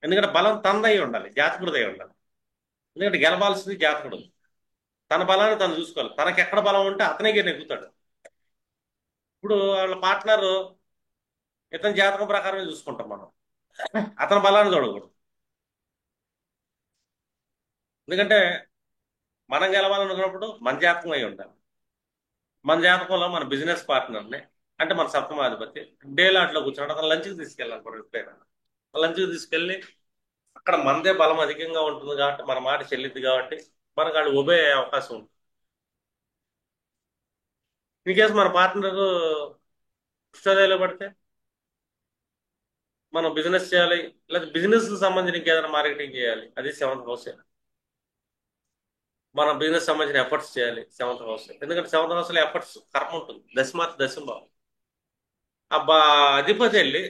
ఎందుకంటే బలం తనదై ఉండాలి, జాతకుడిదై ఉండాలి. ఎందుకంటే గెలవాల్సింది జాతకుడు, తన బలాన్ని తను చూసుకోవాలి. తనకి ఎక్కడ బలం ఉంటే అతనే నెగ్గుతాడు. ఇప్పుడు వాళ్ళ పార్ట్నర్ ఇతని జాతకం ప్రకారమే చూసుకుంటాం మనం, అతని బలాన్ని చూడకూడదు. ఎందుకంటే మనం గెలవాలనుకున్నప్పుడు మన జాతకం అయి ఉండాలి. మన జాతకంలో మన బిజినెస్ పార్ట్నర్ని, అంటే మన సప్తమాధిపతి డే లాట్లో కూర్చున్నాడు, అతను లంచ్కి తీసుకెళ్ళాలి. ఎప్పుడైనా లంచ్కి తీసుకెళ్ళి అక్కడ మనదే బలం అధికంగా ఉంటుంది కాబట్టి, మన మాట చెల్లిద్ది కాబట్టి మనకు వాళ్ళు ఒబే అయ్యే అవకాశం ఉంటుంది. ఇన్ కేసు మన పార్ట్నర్ కృష్ణోదయలో పడితే మనం బిజినెస్ చేయాలి, లేదా బిజినెస్ కి సంబంధించిన ఇంకేదైనా మార్కెటింగ్ చేయాలి, అది సెవెంత్ హౌస్. మనం బిజినెస్ సంబంధించిన ఎఫర్ట్స్ చేయాలి సెవెంత్ హౌస్, ఎందుకంటే సెవెంత్ హౌస్ లో ఎఫర్ట్స్ కర్మ ఉంటుంది, దశమార్చి దశం భావం. అబ్బా, అధిపతి వెళ్ళి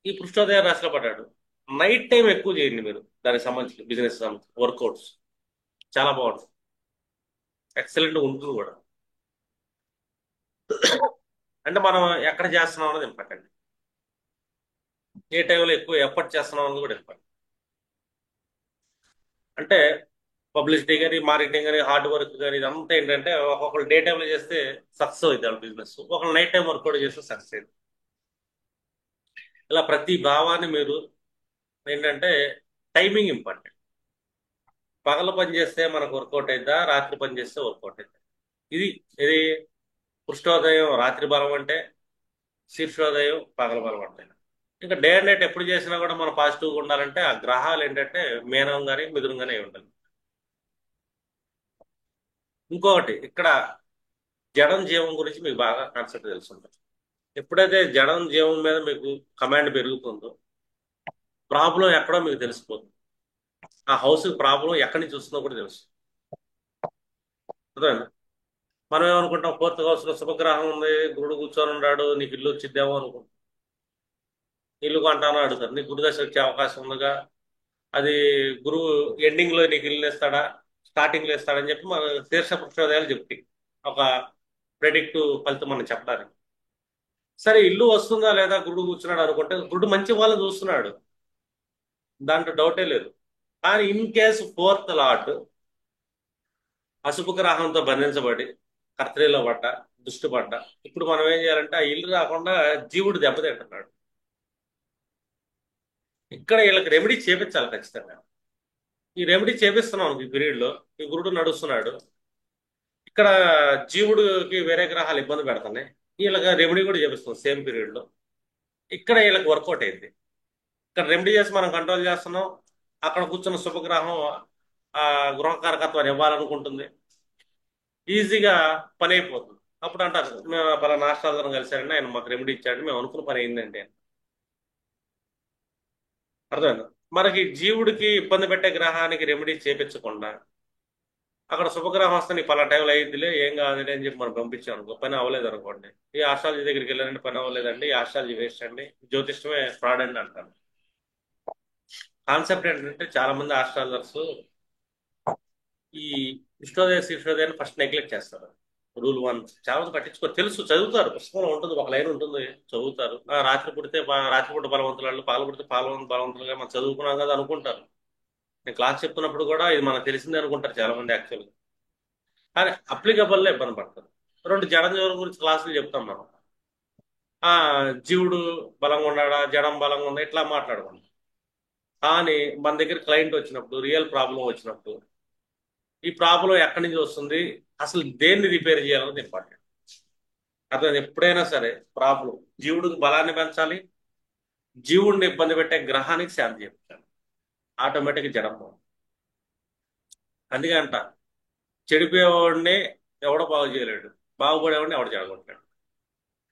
ఈ పృష్ఠోదయ రాశిలో పడ్డాడు. నైట్ టైం ఎక్కువ చేయండి మీరు దానికి సంబంధించి బిజినెస్ సంబంధించి వర్కౌట్స్, చాలా బాగుంటుంది, ఎక్సలెంట్ ఉంటుంది కూడా. అంటే మనం ఎక్కడ చేస్తున్నాం అన్నది ఇంపార్టెంట్, ఏ టైంలో ఎక్కువ ఎఫర్ట్ చేస్తున్నాం అన్నది కూడా ఇంపార్టెంట్. అంటే పబ్లిసిటీ కానీ మార్కెటింగ్ కానీ హార్డ్ వర్క్ కానీ ఇదంతా ఏంటంటే ఒక్కొక్కరు డే టైంలో చేస్తే సక్సెస్ అవుతుంది వాళ్ళ బిజినెస్, ఒకళ్ళు నైట్ టైం వర్క్ కూడా చేస్తే సక్సెస్ అవుతుంది. ఇలా ప్రతి భావాన్ని మీరు ఏంటంటే టైమింగ్ ఇంపార్టెంట్. పగలు పని చేస్తే మనకు వర్కౌట్ అయిద్దా, రాత్రి పని చేస్తే వర్కౌట్ అయిద్దా, ఇది ఇది పృష్ఠోదయం రాత్రి బలం అంటే, శీర్షోదయం పగల బలం అంటే. ఇంకా డే అండ్ నైట్ ఎప్పుడు చేసినా కూడా మనం పాజిటివ్గా ఉండాలంటే ఆ గ్రహాలు ఏంటంటే మీనం కానీ మిథునం కానీ అయి ఉండాలి. ఇంకొకటి ఇక్కడ జడం జీవం గురించి మీకు బాగా కాన్సెప్ట్ తెలుసుంటుంది. ఎప్పుడైతే జడం జీవం మీద మీకు కమాండ్ పెరుగుతుందో ప్రాబ్లం ఎక్కడో మీకు తెలిసిపోతుంది, ఆ హౌస్ ప్రాబ్లం ఎక్కడి నుంచి వస్తుందో కూడా తెలుసు. అర్థమైందా? మనం ఏమనుకుంటాం, ఫోర్త్ హౌస్ లో శుభగ్రహం ఉంది, గురుడు కూర్చొని ఉన్నాడు, నీకు ఇల్లు వచ్చిద్దామో అనుకుంటాం. ఇల్లు కొంటానో అడుగుతారు, నీకు గురు దశ వచ్చే అవకాశం ఉందిగా, అది గురువు ఎండింగ్ లో నీకు ఇల్లు ఇస్తాడా స్టార్టింగ్ లో ఇస్తాడని చెప్పి మన శీర్ష పురుషోదయాలు చెప్తాయి, ఒక ప్రెడిక్ట్ ఫలితం మనం చెప్పడానికి. సరే, ఇల్లు వస్తుందా లేదా గురుడు కూర్చున్నాడు అనుకుంటే గురుడు మంచి వాళ్ళని చూస్తున్నాడు, దాంట్లో డౌటే లేదు. కానీ ఇన్ కేసు ఫోర్త్ లాట్ అశుభ గ్రహంతో బంధించబడి కర్తరిలో పడ్డ, దృష్టి పడ్డ, ఇప్పుడు మనం ఏం చేయాలంటే ఆ ఇల్లు రాకుండా జీవుడు దెబ్బతింటున్నాడు. ఇక్కడ వీళ్ళకి రెమెడీ చేపించాలి ఖచ్చితంగా. ఈ రెమెడీ చేపిస్తున్నాం ఈ పీరియడ్ లో, ఈ గురుడు నడుస్తున్నాడు, ఇక్కడ జీవుడికి వేరే గ్రహాలు ఇబ్బంది పెడుతున్నాయి, వీళ్ళకి రెమెడీ కూడా చేపిస్తున్నాం సేమ్ పీరియడ్ లో. ఇక్కడ వీళ్ళకి వర్కౌట్ అయింది, ఇక్కడ రెమెడీ చేసి మనం కంట్రోల్ చేస్తున్నాం, అక్కడ కూర్చున్న శుభగ్రహం ఆ గృహకారకత్వాన్ని ఇవ్వాలనుకుంటుంది, ఈజీగా పని అయిపోతుంది. అప్పుడు అంటారు, మేము పలానా ఆస్ట్రాలజర్ కలిసారండి, ఆయన మాకు రెమెడీ ఇచ్చాడు, మేము అనుకున్న పని అయిందండి అని. అర్థమైందా? మనకి జీవుడికి ఇబ్బంది పెట్టే గ్రహానికి రెమెడీ చేపించకుండా అక్కడ శుభగ్రహం వస్తే నీకు పలా టైంలో అయ్యిద్దిలే, ఏం కాదులే అని చెప్పి మనం పంపించాం అనుకో, పని అవ్వలేదు అనుకోండి, ఈ ఆస్ట్రాలజీ దగ్గరికి వెళ్ళాలంటే పని అవ్వలేదండి, ఈ ఆస్ట్రాలజీ వేస్ట్ అండి, జ్యోతిష్యమే ఫ్రాడ్ అండి అంటారు. కాన్సెప్ట్ ఏంటంటే చాలా మంది ఆస్ట్రాలజర్స్ ఈ ఇష్టోదయ శీర్షోదయాన్ని ఫస్ట్ నెగ్లెక్ట్ చేస్తారు. రూల్ వన్ చాలా మంది పట్టించుకో, తెలుసు, చదువుతారు, పుస్తకంలో ఉంటుంది, ఒక లైన్ ఉంటుంది, చదువుతారు. రాత్రి పుడితే రాత్రిపూట బలవంతులు వాళ్ళు, పాలు పుడితే పాలు బలవంతులుగా మనం చదువుకున్నాం కదా అనుకుంటారు. నేను క్లాస్ చెప్తున్నప్పుడు కూడా ఇది మనకు తెలిసిందే అనుకుంటారు చాలా మంది యాక్చువల్గా, కానీ అప్లికబుల్లో ఇబ్బంది పడతారు. రెండు జడం జీవుల గురించి క్లాసులు చెప్తాం మనం, ఆ జీవుడు బలంగా ఉన్నాడా, జడం బలంగా ఉందా, ఇట్లా మాట్లాడుకుంటాం. కానీ మన దగ్గర క్లయింట్ వచ్చినప్పుడు, రియల్ ప్రాబ్లం వచ్చినప్పుడు, ఈ ప్రాబ్లం ఎక్కడి నుంచి వస్తుంది, అసలు దేన్ని రిపేర్ చేయాలన్నది ఇంపార్టెంట్. అర్థం? ఎప్పుడైనా సరే ప్రాబ్లం జీవుడికి బలాన్ని పెంచాలి, జీవుడిని ఇబ్బంది పెట్టే గ్రహానికి శాంతి చెప్తాను, ఆటోమేటిక్గా జడం పోతుంది. అందుకే అంట, చెడిపోయేవాడిని ఎవడో బాగు చేయలేడు, బాగుపడేవాడిని ఎవడు చెడగొట్టాడు.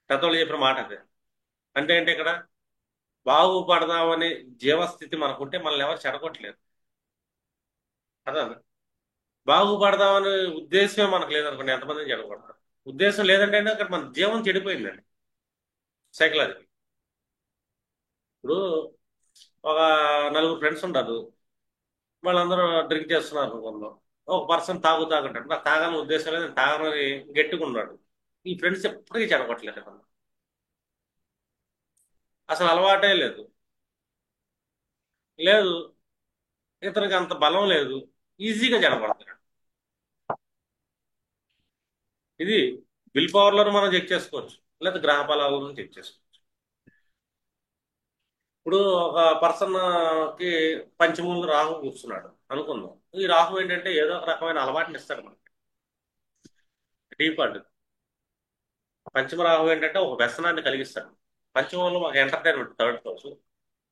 పెద్దవాళ్ళు చెప్పిన మాట అదే. అంటే ఏంటి ఇక్కడ, బాగుపడదామనే జీవస్థితి మనకుంటే మనల్ని ఎవరు చెడగొట్టలేరు. అదా, బాగుపడదామనే ఉద్దేశమే మనకు లేదనుకోండి, ఎంతమందిని చెడగొడతారు. ఉద్దేశం లేదంటే అక్కడ మన జీవం చెడిపోయిందండి, సైకలాజికల్. ఇప్పుడు ఒక నలుగురు ఫ్రెండ్స్ ఉంటారు, వాళ్ళందరూ డ్రింక్ చేస్తున్నారు అనుకుందాం, ఒక పర్సన్ తాగుతాకంటాడు, నాకు తాగాలని ఉద్దేశం లేదు, నేను తాగనని గట్టిగా ఉన్నాడు. ఈ ఫ్రెండ్స్ ఎప్పటికీ చెడగొట్టలేదు అతను, అసలు అలవాటే లేదు, లేదు, ఇతనికి అంత బలం లేదు, ఈజీగా చెడగొడతాడు. ఇది విల్ పవర్లను మనం చెక్ చేసుకోవచ్చు, లేదా గ్రహ బలాలను చెక్ చేసుకోవచ్చు. ఇప్పుడు ఒక పర్సన్ కి పంచమూల రాహు కూర్చున్నాడు అనుకుందాం, ఈ రాహు ఏంటంటే ఏదో ఒక రకమైన అలవాటుని ఇస్తాడు మనకి, డీఫాల్ట్. పంచమ రాహు ఏంటంటే ఒక వ్యసనాన్ని కలిగిస్తాడు. పంచమంలో మాకు ఎంటర్టైన్మెంట్ థర్డ్ హౌస్,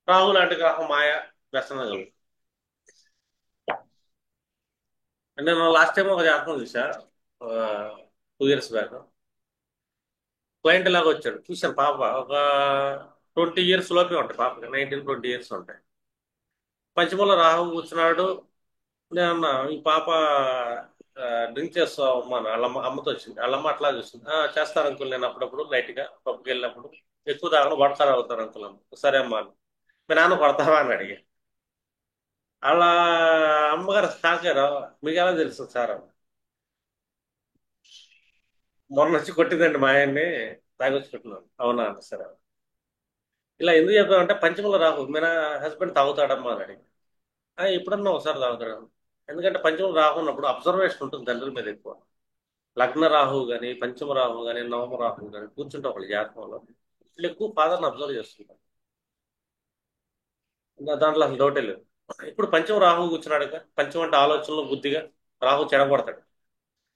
రాహు లాంటి గ్రహం మాయ, వ్యసనం కలుగుతుంది. అంటే నేను లాస్ట్ టైం ఒక జాతకం చూసా, 2 ఇయర్స్ బ్యాక్. క్లయింట్ లాగా వచ్చాడు. చూశాను పాప ఒక 20 years లోపే ఉంటాయి పాపకి, 19-20 years ఉంటాయి. పంచమంలో రాహు కూర్చున్నాడు. నేను అన్నా ఈ పాప డ్రింక్ చేస్తావు అమ్మా అని అమ్మతో వచ్చింది. వాళ్ళమ్మ అట్లా చూస్తుంది. చేస్తాను అంకుల్, నేను అప్పుడప్పుడు లైట్ గా పబ్కి వెళ్ళినప్పుడు ఎక్కువ తాగను, పడతారు అవుతారు అంకుల్ అమ్మ. సరే అమ్మా అని. మీ నాన్న కొడతావా అని అడిగా. వాళ్ళ అమ్మగారు సాకారు. మీకు ఎలా తెలుసు సార్ అని. మొన్న వచ్చి కొట్టిందండి మా ఆయన్ని, తాగొచ్చి కొట్టినాను. అవునా అన్న సరే. ఇలా ఎందుకు చెప్పామంటే పంచమంలో రాహు మీ హస్బెండ్ తాగుతాడమ్మా అని అడిగి. ఎప్పుడన్నా ఒకసారి తాగుతాడు. ఎందుకంటే పంచమంలో రాహు ఉన్నప్పుడు అబ్జర్వేషన్ ఉంటుంది తండ్రి మీద ఎక్కువ. లగ్న రాహువు కానీ, పంచమ రాహువు కానీ, నవమ రాహువు కానీ కూర్చుంటే ఒకళ్ళు జాతకంలో వీళ్ళు ఎక్కువ ఫాదర్ని అబ్జర్వ్ చేస్తుంటారు. దాంట్లో అసలు డౌటే లేదు. ఇప్పుడు పంచమ రాహువు కూర్చున్నాడుగా, పంచమ అంటే ఆలోచనలు బుద్ధిగా రాహు చెడగొడతాడు.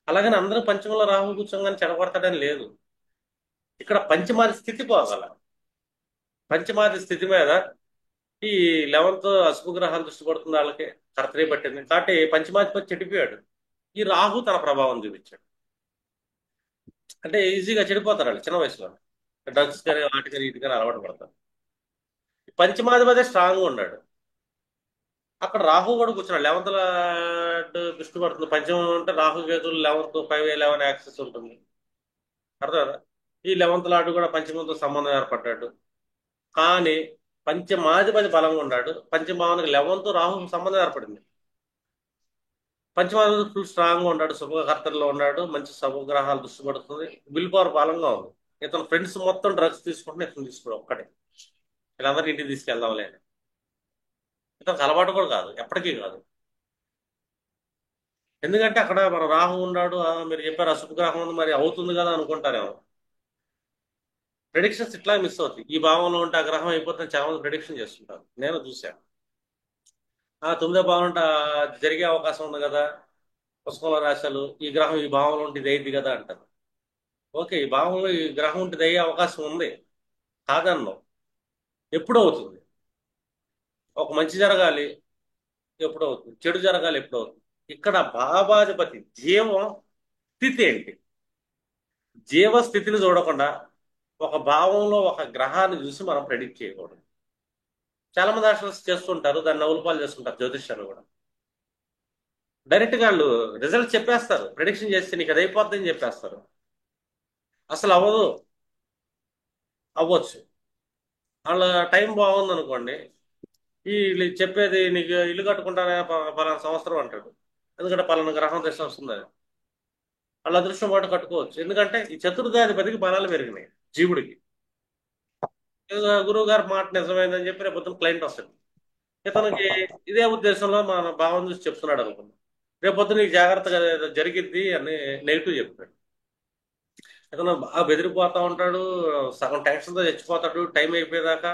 అలాగని అందరూ పంచమంలో రాహు కూర్చోగానే చెడగొడతాడని లేదు. ఇక్కడ పంచమాది స్థితి పోగల. పంచమాది స్థితి మీద ఈ 11th అశుభ గ్రహాలు దృష్టి పడుతుంది వాళ్ళకి, కర్తరీ పట్టింది కాబట్టి పంచమాధిపతి చెడిపోయాడు. ఈ రాహు తన ప్రభావం చూపించాడు. అంటే ఈజీగా చెడిపోతారు వాళ్ళు చిన్న వయసులో. డ్రగ్స్ కానీ వాటి కానీ వీటి కానీ అలవాటు పడతారు. పంచమాధిపతి స్ట్రాంగ్ ఉన్నాడు. అక్కడ రాహు కూడా కూర్చున్నాడు. 11th దృష్టి పడుతుంది. పంచమం అంటే రాహు కేతులు 11th 5-11 యాక్సెస్ ఉంటుంది. అర్థం కదా. ఈ 11th లార్డ్ కూడా పంచమంతో సంబంధం ఏర్పడ్డాడు. కానీ పంచమాధిపతి బలంగా ఉన్నాడు. పంచమానికి 11th రాహు సంబంధం ఏర్పడింది. పంచమాధిపతి ఫుల్ స్ట్రాంగ్ గా ఉన్నాడు. శుభకర్తల్లో ఉన్నాడు. మంచి శుభగ్రహాలు దృష్టి పడుతుంది. విల్ పవర్ బలంగా ఉంది. ఇతను ఫ్రెండ్స్ మొత్తం డ్రగ్స్ తీసుకుంటే ఇతను తీసుకోవడం ఒక్కటే. వీళ్ళందరూ ఇంటికి తీసుకెళ్దాంలే అని. ఇతనికి అలవాటు కూడా కాదు, ఎప్పటికీ కాదు. ఎందుకంటే అక్కడ మన రాహు ఉన్నాడు. మీరు చెప్పారు అశుభగ్రహం ఉంది, మరి అవుతుంది కదా అనుకుంటారేమో. ప్రెడిక్షన్స్ ఇట్లా మిస్ అవుతాయి. ఈ భావంలో ఉంటే ఆ గ్రహం అయిపోతుంది చాలా మంది ప్రెడిక్షన్ చేస్తుంటారు, నేను చూశాను. 9వ భావం ఉంటే జరిగే అవకాశం ఉంది కదా, పుస్తకంలో రాశారు ఈ గ్రహం ఈ భావంలో ఉంటే ఇది అయింది కదా అంటారు. ఓకే, ఈ భావంలో ఈ గ్రహం ఉంటే ఇది అయ్యే అవకాశం ఉంది, కాదన్నాం. ఎప్పుడు అవుతుంది? ఒక మంచి జరగాలి ఎప్పుడు అవుతుంది, చెడు జరగాలి ఎప్పుడు అవుతుంది. ఇక్కడ భావాధిపతి జీవం స్థితి ఏంటి? జీవస్థితిని చూడకుండా ఒక భావంలో ఒక గ్రహాన్ని చూసి మనం ప్రెడిక్ట్ చేయకూడదు. చాలా మంది ఆస్ట్రాలజర్స్ చేస్తుంటారు, దాన్ని నవ్వులపాలు చేసుకుంటారు జ్యోతిష్యాలు కూడా. డైరెక్ట్ గా వాళ్ళు రిజల్ట్ చెప్పేస్తారు, ప్రెడిక్షన్ చేస్తే నీకు అది అయిపోద్దని చెప్పేస్తారు. అసలు అవ్వదు. అవ్వచ్చు. వాళ్ళ టైం బాగుంది అనుకోండి, ఈ వీళ్ళు చెప్పేది నీకు ఇల్లు కట్టుకుంటానే పలానా సంవత్సరం అంటాడు. ఎందుకంటే పలానా గ్రహం దశ వస్తుంది. వాళ్ళ అదృష్టం పాటు కట్టుకోవచ్చు. ఎందుకంటే ఈ చతుర్థాధిపతికి బలాలు పెరిగినాయి జీవుడికి. గురువు గారి మాట నిజమైందని చెప్పి రేపు పొద్దున్న క్లయింట్ వస్తాడు. ఇతనికి ఇదే ఉద్దేశంలో మన భావం చూసి చెప్తున్నాడు అనుకున్నాం. రేపు పొద్దున్న నీకు జాగ్రత్తగా జరిగిద్ది అని నెగిటివ్ చెప్తాడు. ఇతను బాగా బెదిరిపోతా ఉంటాడు, సగం టెన్షన్తో చచ్చిపోతాడు టైం అయిపోయేదాకా.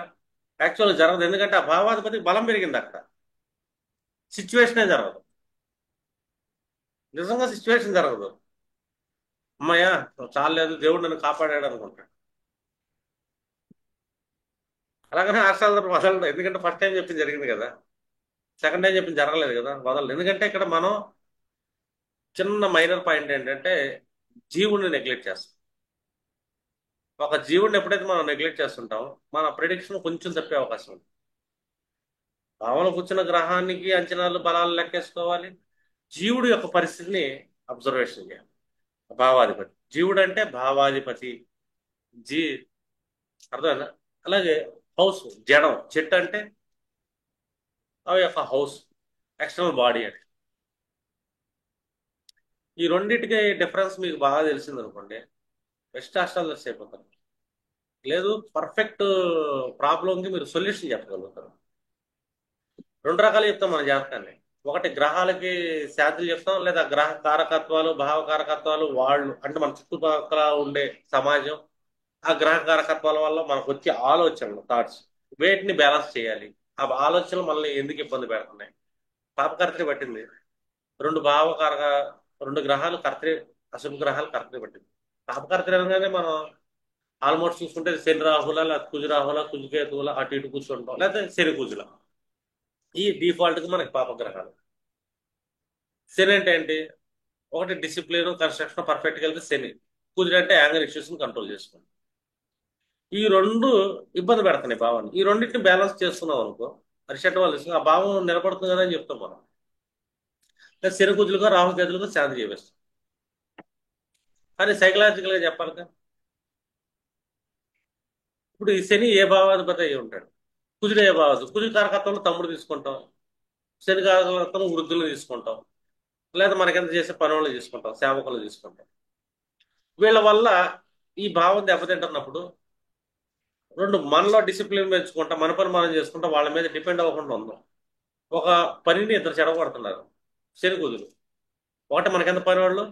యాక్చువల్గా జరగదు, ఎందుకంటే ఆ భావాధిపతికి బలం పెరిగింది అక్కడ. సిచ్యువేషనే జరగదు, నిజంగా సిచ్యువేషన్ జరగదు. అమ్మయ్యా చాలేదు దేవుడు నన్ను కాపాడాడు అనుకుంటాడు. అలాగనే ఆశాలు వదలడు, ఎందుకంటే ఫస్ట్ టైం చెప్పింది జరిగింది కదా, సెకండ్ టైం చెప్పింది జరగలేదు కదా, వదలదు. ఎందుకంటే ఇక్కడ మనం చిన్న మైనర్ పాయింట్ ఏంటంటే జీవుడిని నెగ్లెక్ట్ చేస్తాం. ఒక జీవుడిని ఎప్పుడైతే మనం నెగ్లెక్ట్ చేస్తుంటామో మన ప్రిడిక్షన్ కొంచెం తప్పే అవకాశం ఉంది. భావన కూర్చున్న గ్రహానికి అంచనాలు బలాలు లెక్కేసుకోవాలి. జీవుడు యొక్క పరిస్థితిని అబ్జర్వేషన్ చేయాలి. భావాధిపతి జీవుడు అంటే భావాధిపతి జీ అర్థమైందా. అలాగే హౌస్ జడం, చెట్టు అంటే అవి యొక్క హౌస్, ఎక్స్టర్నల్ బాడీ అని. ఈ రెండింటికి డిఫరెన్స్ మీకు బాగా తెలిసింది అనుకోండి, బెస్ట్ ఆస్ట్రాలజర్స్ అయిపోతారు. లేదు, పర్ఫెక్ట్ ప్రాబ్లంకి మీరు సొల్యూషన్ చెప్పగలుగుతారు. రెండు రకాలు చెప్తాం మన జాతకాన్ని. ఒకటి గ్రహాలకి శాంతులు చెప్తాం, లేదా గ్రహ కారకత్వాలు భావ కారకత్వాలు వాళ్ళు అంటే మన చుట్టుపక్కల ఉండే సమాజం, ఆ గ్రహ కారకత్వాల వల్ల మనకు వచ్చే ఆలోచనలు థాట్స్, వేటిని బ్యాలెన్స్ చేయాలి. ఆ ఆలోచనలు మనల్ని ఎందుకు ఇబ్బంది పెడుతున్నాయి. పాపకర్తని పట్టింది, రెండు భావకారక రెండు గ్రహాలు కర్తరి, అశుభ గ్రహాలు కర్తరి పట్టింది. పాపకర్తరి అనగానే మనం ఆల్మోస్ట్ చూసుకుంటే శని రాహుల, లేదా కుజు రాహుల, కుజుకేతువుల అటు ఇటు కూర్చుంటాం, లేదా శని కుజుల. ఈ డిఫాల్ట్ గా మనకి పాపగ్రహాలు. శని అంటే ఏంటి? ఒకటి డిసిప్లిన్ కన్స్ట్రక్షన్ పర్ఫెక్ట్గా వెళ్తే శని. కుజుడు అంటే యాంగర్ ఇష్యూస్ కంట్రోల్ చేసుకోండి. ఈ రెండు ఇబ్బంది పెడుతున్నాయి భావాన్ని. ఈ రెండింటిని బ్యాలెన్స్ చేసుకున్నాం అనుకో, అరిషట్ వాళ్ళు ఆ భావం నిలబడుతుంది కదా అని చెప్తాం మనం. లేదా శని కుజులుగా రాహు కేతులుగా శాంతి చేపిస్తాం. కానీ సైకలాజికల్ గా చెప్పాలి కదా, ఇప్పుడు ఈ శని ఏ భావాధిపతి అయి ఉంటాడు, కుజుడు ఏ భావాధిపతి, కుజుడు కారకత్వంలో తమ్ముడు తీసుకుంటాం, శని కారకత్వంలో వృద్ధులు తీసుకుంటాం, లేదా మనకెంత చేసే పని వాళ్ళు తీసుకుంటాం, సేవకులు తీసుకుంటాం. వీళ్ళ వల్ల ఈ భావం దెబ్బతింటున్నప్పుడు రెండు మనలో డిసిప్లిన్ పెంచుకుంటా, మన పని మనం చేసుకుంటా, వాళ్ళ మీద డిపెండ్ అవ్వకుండా ఉందాం. ఒక పనిని ఇద్దరు చెడగొడుతున్నారు శని కుజులు. ఒకటి మనకెంత పని వాళ్ళు,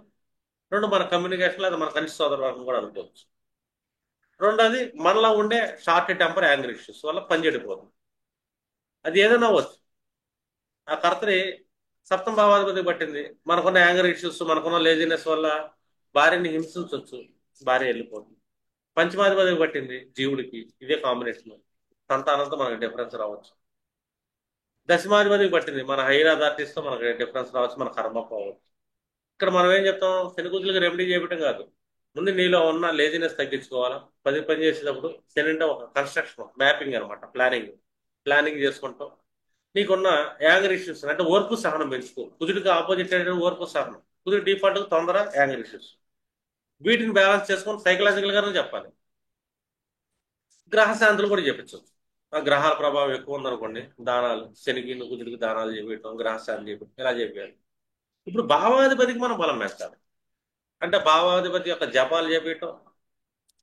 రెండు మన కమ్యూనికేషన్ లేదా మన కనిష్ట సోదరు కూడా అనుకోవచ్చు. రెండోది మనలో ఉండే షార్ట్ టెంపర్ యాంగ్రీ ఇష్యూస్ వల్ల పని చెడిపోతుంది. అది ఏదైనా అవ్వచ్చు. ఆ కర్తని సప్తమ భావాధిపతి పట్టింది, మనకున్న యాంగర్ ఇష్యూస్, మనకున్న లేజినెస్ వల్ల భార్యని హింసించవచ్చు, భార్య వెళ్ళిపోతుంది. పంచమాధిపతి పట్టింది జీవుడికి, ఇదే కాంబినేషన్, సంతానంతో మనకి డిఫరెన్స్ రావచ్చు. దశమాధిపతికి పట్టింది, మన హైయర్ అథారిటీస్ తో మనకి డిఫరెన్స్ రావచ్చు, మన కర్మ పోవచ్చు. ఇక్కడ మనం ఏం చెప్తాం, శనికుజులకి రెమెడీ చేయటం కాదు, ముందు నీలో ఉన్న లేజినెస్ తగ్గించుకోవాలా. పని చేసేటప్పుడు శని అంటే ఒక కన్స్ట్రక్షన్, మ్యాపింగ్ అనమాట, ప్లానింగ్. ప్లానింగ్ చేసుకుంటాం. నీకున్న యాంగర్ ఇష్యూస్ అంటే ఓర్పు సహనం పెంచుకో. కుదుటికి ఆపోజిట్ అంటే ఓర్పు సహనం. కుదురు డిఫాల్ట్ తొందర యాంగర్ ఇష్యూస్. వీటిని బ్యాలెన్స్ చేసుకొని సైకలాజికల్ గానే చెప్పాలి. గ్రహ శాంతులు కూడా చెప్పించవచ్చు. ఆ గ్రహాల ప్రభావం ఎక్కువ ఉందనుకోండి, దానాలు, శనికి కుదుటికి దానాలు చేపించడం, గ్రహ శాంతి చేపించడం, ఇలా చెప్పారు. ఇప్పుడు భావాధిపతికి మనం బలం వేస్తాం. అంటే భావాధిపతి యొక్క జపాలు చేపించడం,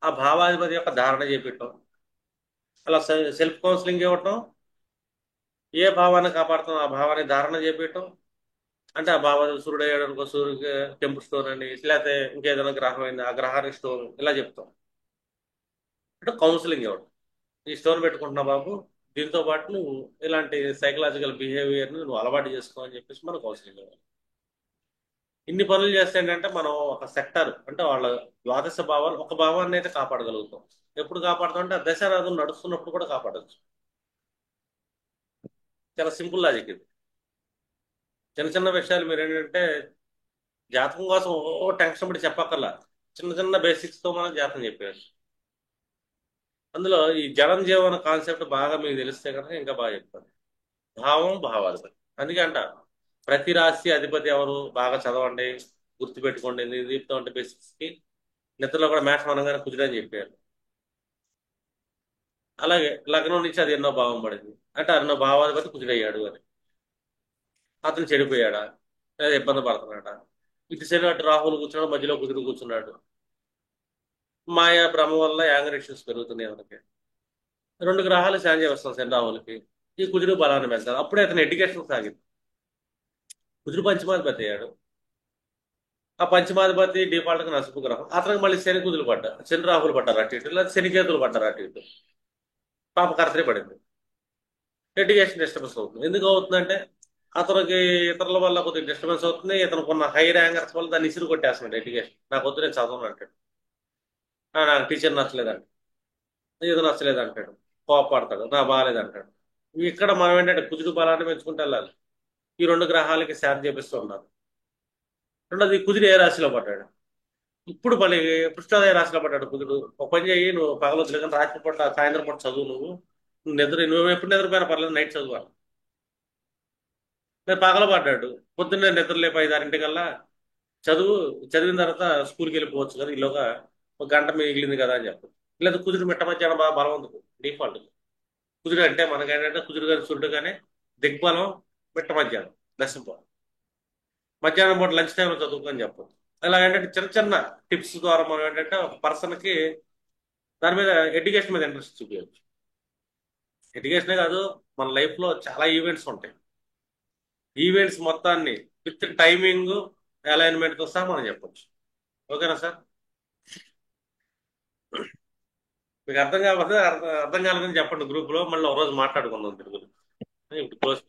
ఆ భావాధిపతి యొక్క ధారణ చేపించడం, అలా సెల్ఫ్ కౌన్సిలింగ్ ఇవ్వటం, ఏ భావాన్ని కాపాడుతాం ఆ భావాన్ని ధారణ చేపించటం. అంటే ఆ భావ సూర్యుడు అయ్యాడు అనుకో, సూర్యుడికి కెంపు స్టోన్ అని, లేకపోతే ఇంకేదైనా గ్రహం అయింది ఆ గ్రహానికి స్టోన్, ఇలా చెప్తాం. అంటే కౌన్సిలింగ్ ఇవ్వడం, ఈ స్టోన్ పెట్టుకుంటున్నా బాబు, దీంతో పాటు నువ్వు ఇలాంటి సైకలాజికల్ బిహేవియర్ని నువ్వు అలవాటు చేసుకో అని చెప్పేసి మనం కౌన్సిలింగ్ ఇవ్వాలి. ఇన్ని పనులు చేస్తే ఏంటంటే మనం ఒక సెక్టర్, అంటే వాళ్ళ ద్వాదశ భావాలు, ఒక భావాన్ని అయితే కాపాడగలుగుతాం. ఎప్పుడు కాపాడుతాం అంటే ఆ దశారాధులు నడుస్తున్నప్పుడు కూడా కాపాడచ్చు. చాలా సింపుల్ లాజిక్ ఇది. చిన్న చిన్న విషయాలు మీరు ఏంటంటే జాతకం కోసం ఓ టెన్షన్ పడి చెప్పక్కర్లా, చిన్న చిన్న బేసిక్స్ తో మనం జాతకం చెప్పారు. అందులో ఈ జనం జీవన కాన్సెప్ట్ బాగా మీకు తెలిస్తే కనుక ఇంకా బాగా చెప్తాను. భావం భావాధిపతి, అందుకే అంట ప్రతి రాశి అధిపతి ఎవరు బాగా చదవండి, గుర్తుపెట్టుకోండి, నేను చెప్తా ఉంటే బేసిక్స్ కి. నిద్రలో కూడా మేషం అనగానే కుదిరని చెప్పారు. అలాగే లగ్నం నుంచి అది ఎన్నో భావం పడింది అంటే ఎన్నో భావాధిపతి కుదిరయ్యాడు అని, అతను చెడిపోయాడా లేదా ఇబ్బంది పడుతున్నాడా, ఇటు శని అటు రాహులు కూర్చున్నాడు, మధ్యలో కుదిరి కూర్చున్నాడు, మాయా భ్రమ వల్ల యాంగర్ ఇష్యూస్ పెరుగుతున్నాయి మనకి. రెండు గ్రహాలు శాంతి చేస్తాం శని రాహులకి, ఈ కుజుడు బలాన్ని పెంచాలి. అప్పుడే అతను ఎడ్యుకేషన్ సాగింది. కుజుడు పంచమాధిపతి అయ్యాడు, ఆ పంచమాధిపతి డిఫాల్ట్ గా నసుపు గ్రహం, అతనికి మళ్ళీ శని కుజులు పడ్డారు, శని రాహులు పడ్డారు అటు ఇటు, లేదా శని కేతులు పడ్డారు అటు ఇటు, పాప కర్తరి పడింది. ఎడ్యుకేషన్ డిస్టర్బెన్స్ అవుతుంది. ఎందుకు అవుతుందంటే అతనికి ఇతరుల వల్ల కొద్దిగా డిస్టర్బెన్స్ అవుతుంది, ఇతనికి ఉన్న హై ర్యాంకర్స్ వల్ల దాన్ని ఇసురు కొట్టేస్తున్నాడు. ఎడ్యుకేషన్ నాకు వద్దు, నేను చదవను అంటాడు. నాకు టీచర్ నచ్చలేదంట, ఏదో నచ్చలేదు అంటాడు, కోపడతాడు, నా బాగాలేదు అంటాడు. ఇక్కడ మనం ఏంటంటే కుజుడు బలాన్ని పెంచుకుంటూ వెళ్ళాలి. ఈ రెండు గ్రహాలకి శాంతి చేపిస్తూ ఉన్నారు. రెండోది కుజుడు ఏ రాశిలో పడ్డాడు, ఇప్పుడు మళ్ళీ పృష్ఠోదయ రాశిలో పడ్డాడు కుజుడు. ఒక పని చేయి, నువ్వు పగలొద్దు కానీ రాత్రి పూట సాయంత్రం పూట చదువు, నువ్వు నువ్వు ఎప్పుడు నిద్రపోయినా పర్లేదు, నైట్ చదువు. నేను పగల పడ్డాడు, పొద్దున్నే నిద్ర లేపు 5-6 చదువు, చదివిన తర్వాత స్కూల్కి వెళ్ళిపోవచ్చు కదా, ఈలోగా ఒక గంట మిగిలింది కదా అని చెప్పు. లేదా కుజుడు మిట్ట మధ్యాహ్నం బాగా బలవంతుడు డిఫాల్ట్. కుజుడు అంటే మనకేంటంటే కుజుడు కానీ సూర్యుడు కానీ దిగ్బలం మిట్ట మధ్యాహ్నం, దశంబలం. మధ్యాహ్నం పూట లంచ్ టైంలో చదువుకొని చెప్పచ్చు. ఇలా ఏంటంటే చిన్న చిన్న టిప్స్ ద్వారా మనం ఏంటంటే ఒక పర్సన్కి దాని మీద ఎడ్యుకేషన్ మీద ఇంట్రెస్ట్ చూపించవచ్చు. ఎడ్యుకేషనే కాదు, మన లైఫ్లో చాలా ఈవెంట్స్ ఉంటాయి. ఈవెంట్స్ మొత్తాన్ని విత్ టైమింగ్ అలైన్మెంట్తో సహా మనం చెప్పొచ్చు. ఓకేనా సార్? మీకు అర్థం కాకపోతే అర్థం కాలేదని చెప్పండి గ్రూప్లో, మళ్ళీ ఒక రోజు మాట్లాడుకుందాం దీని గురించి. ఇప్పుడు క్లోజ్.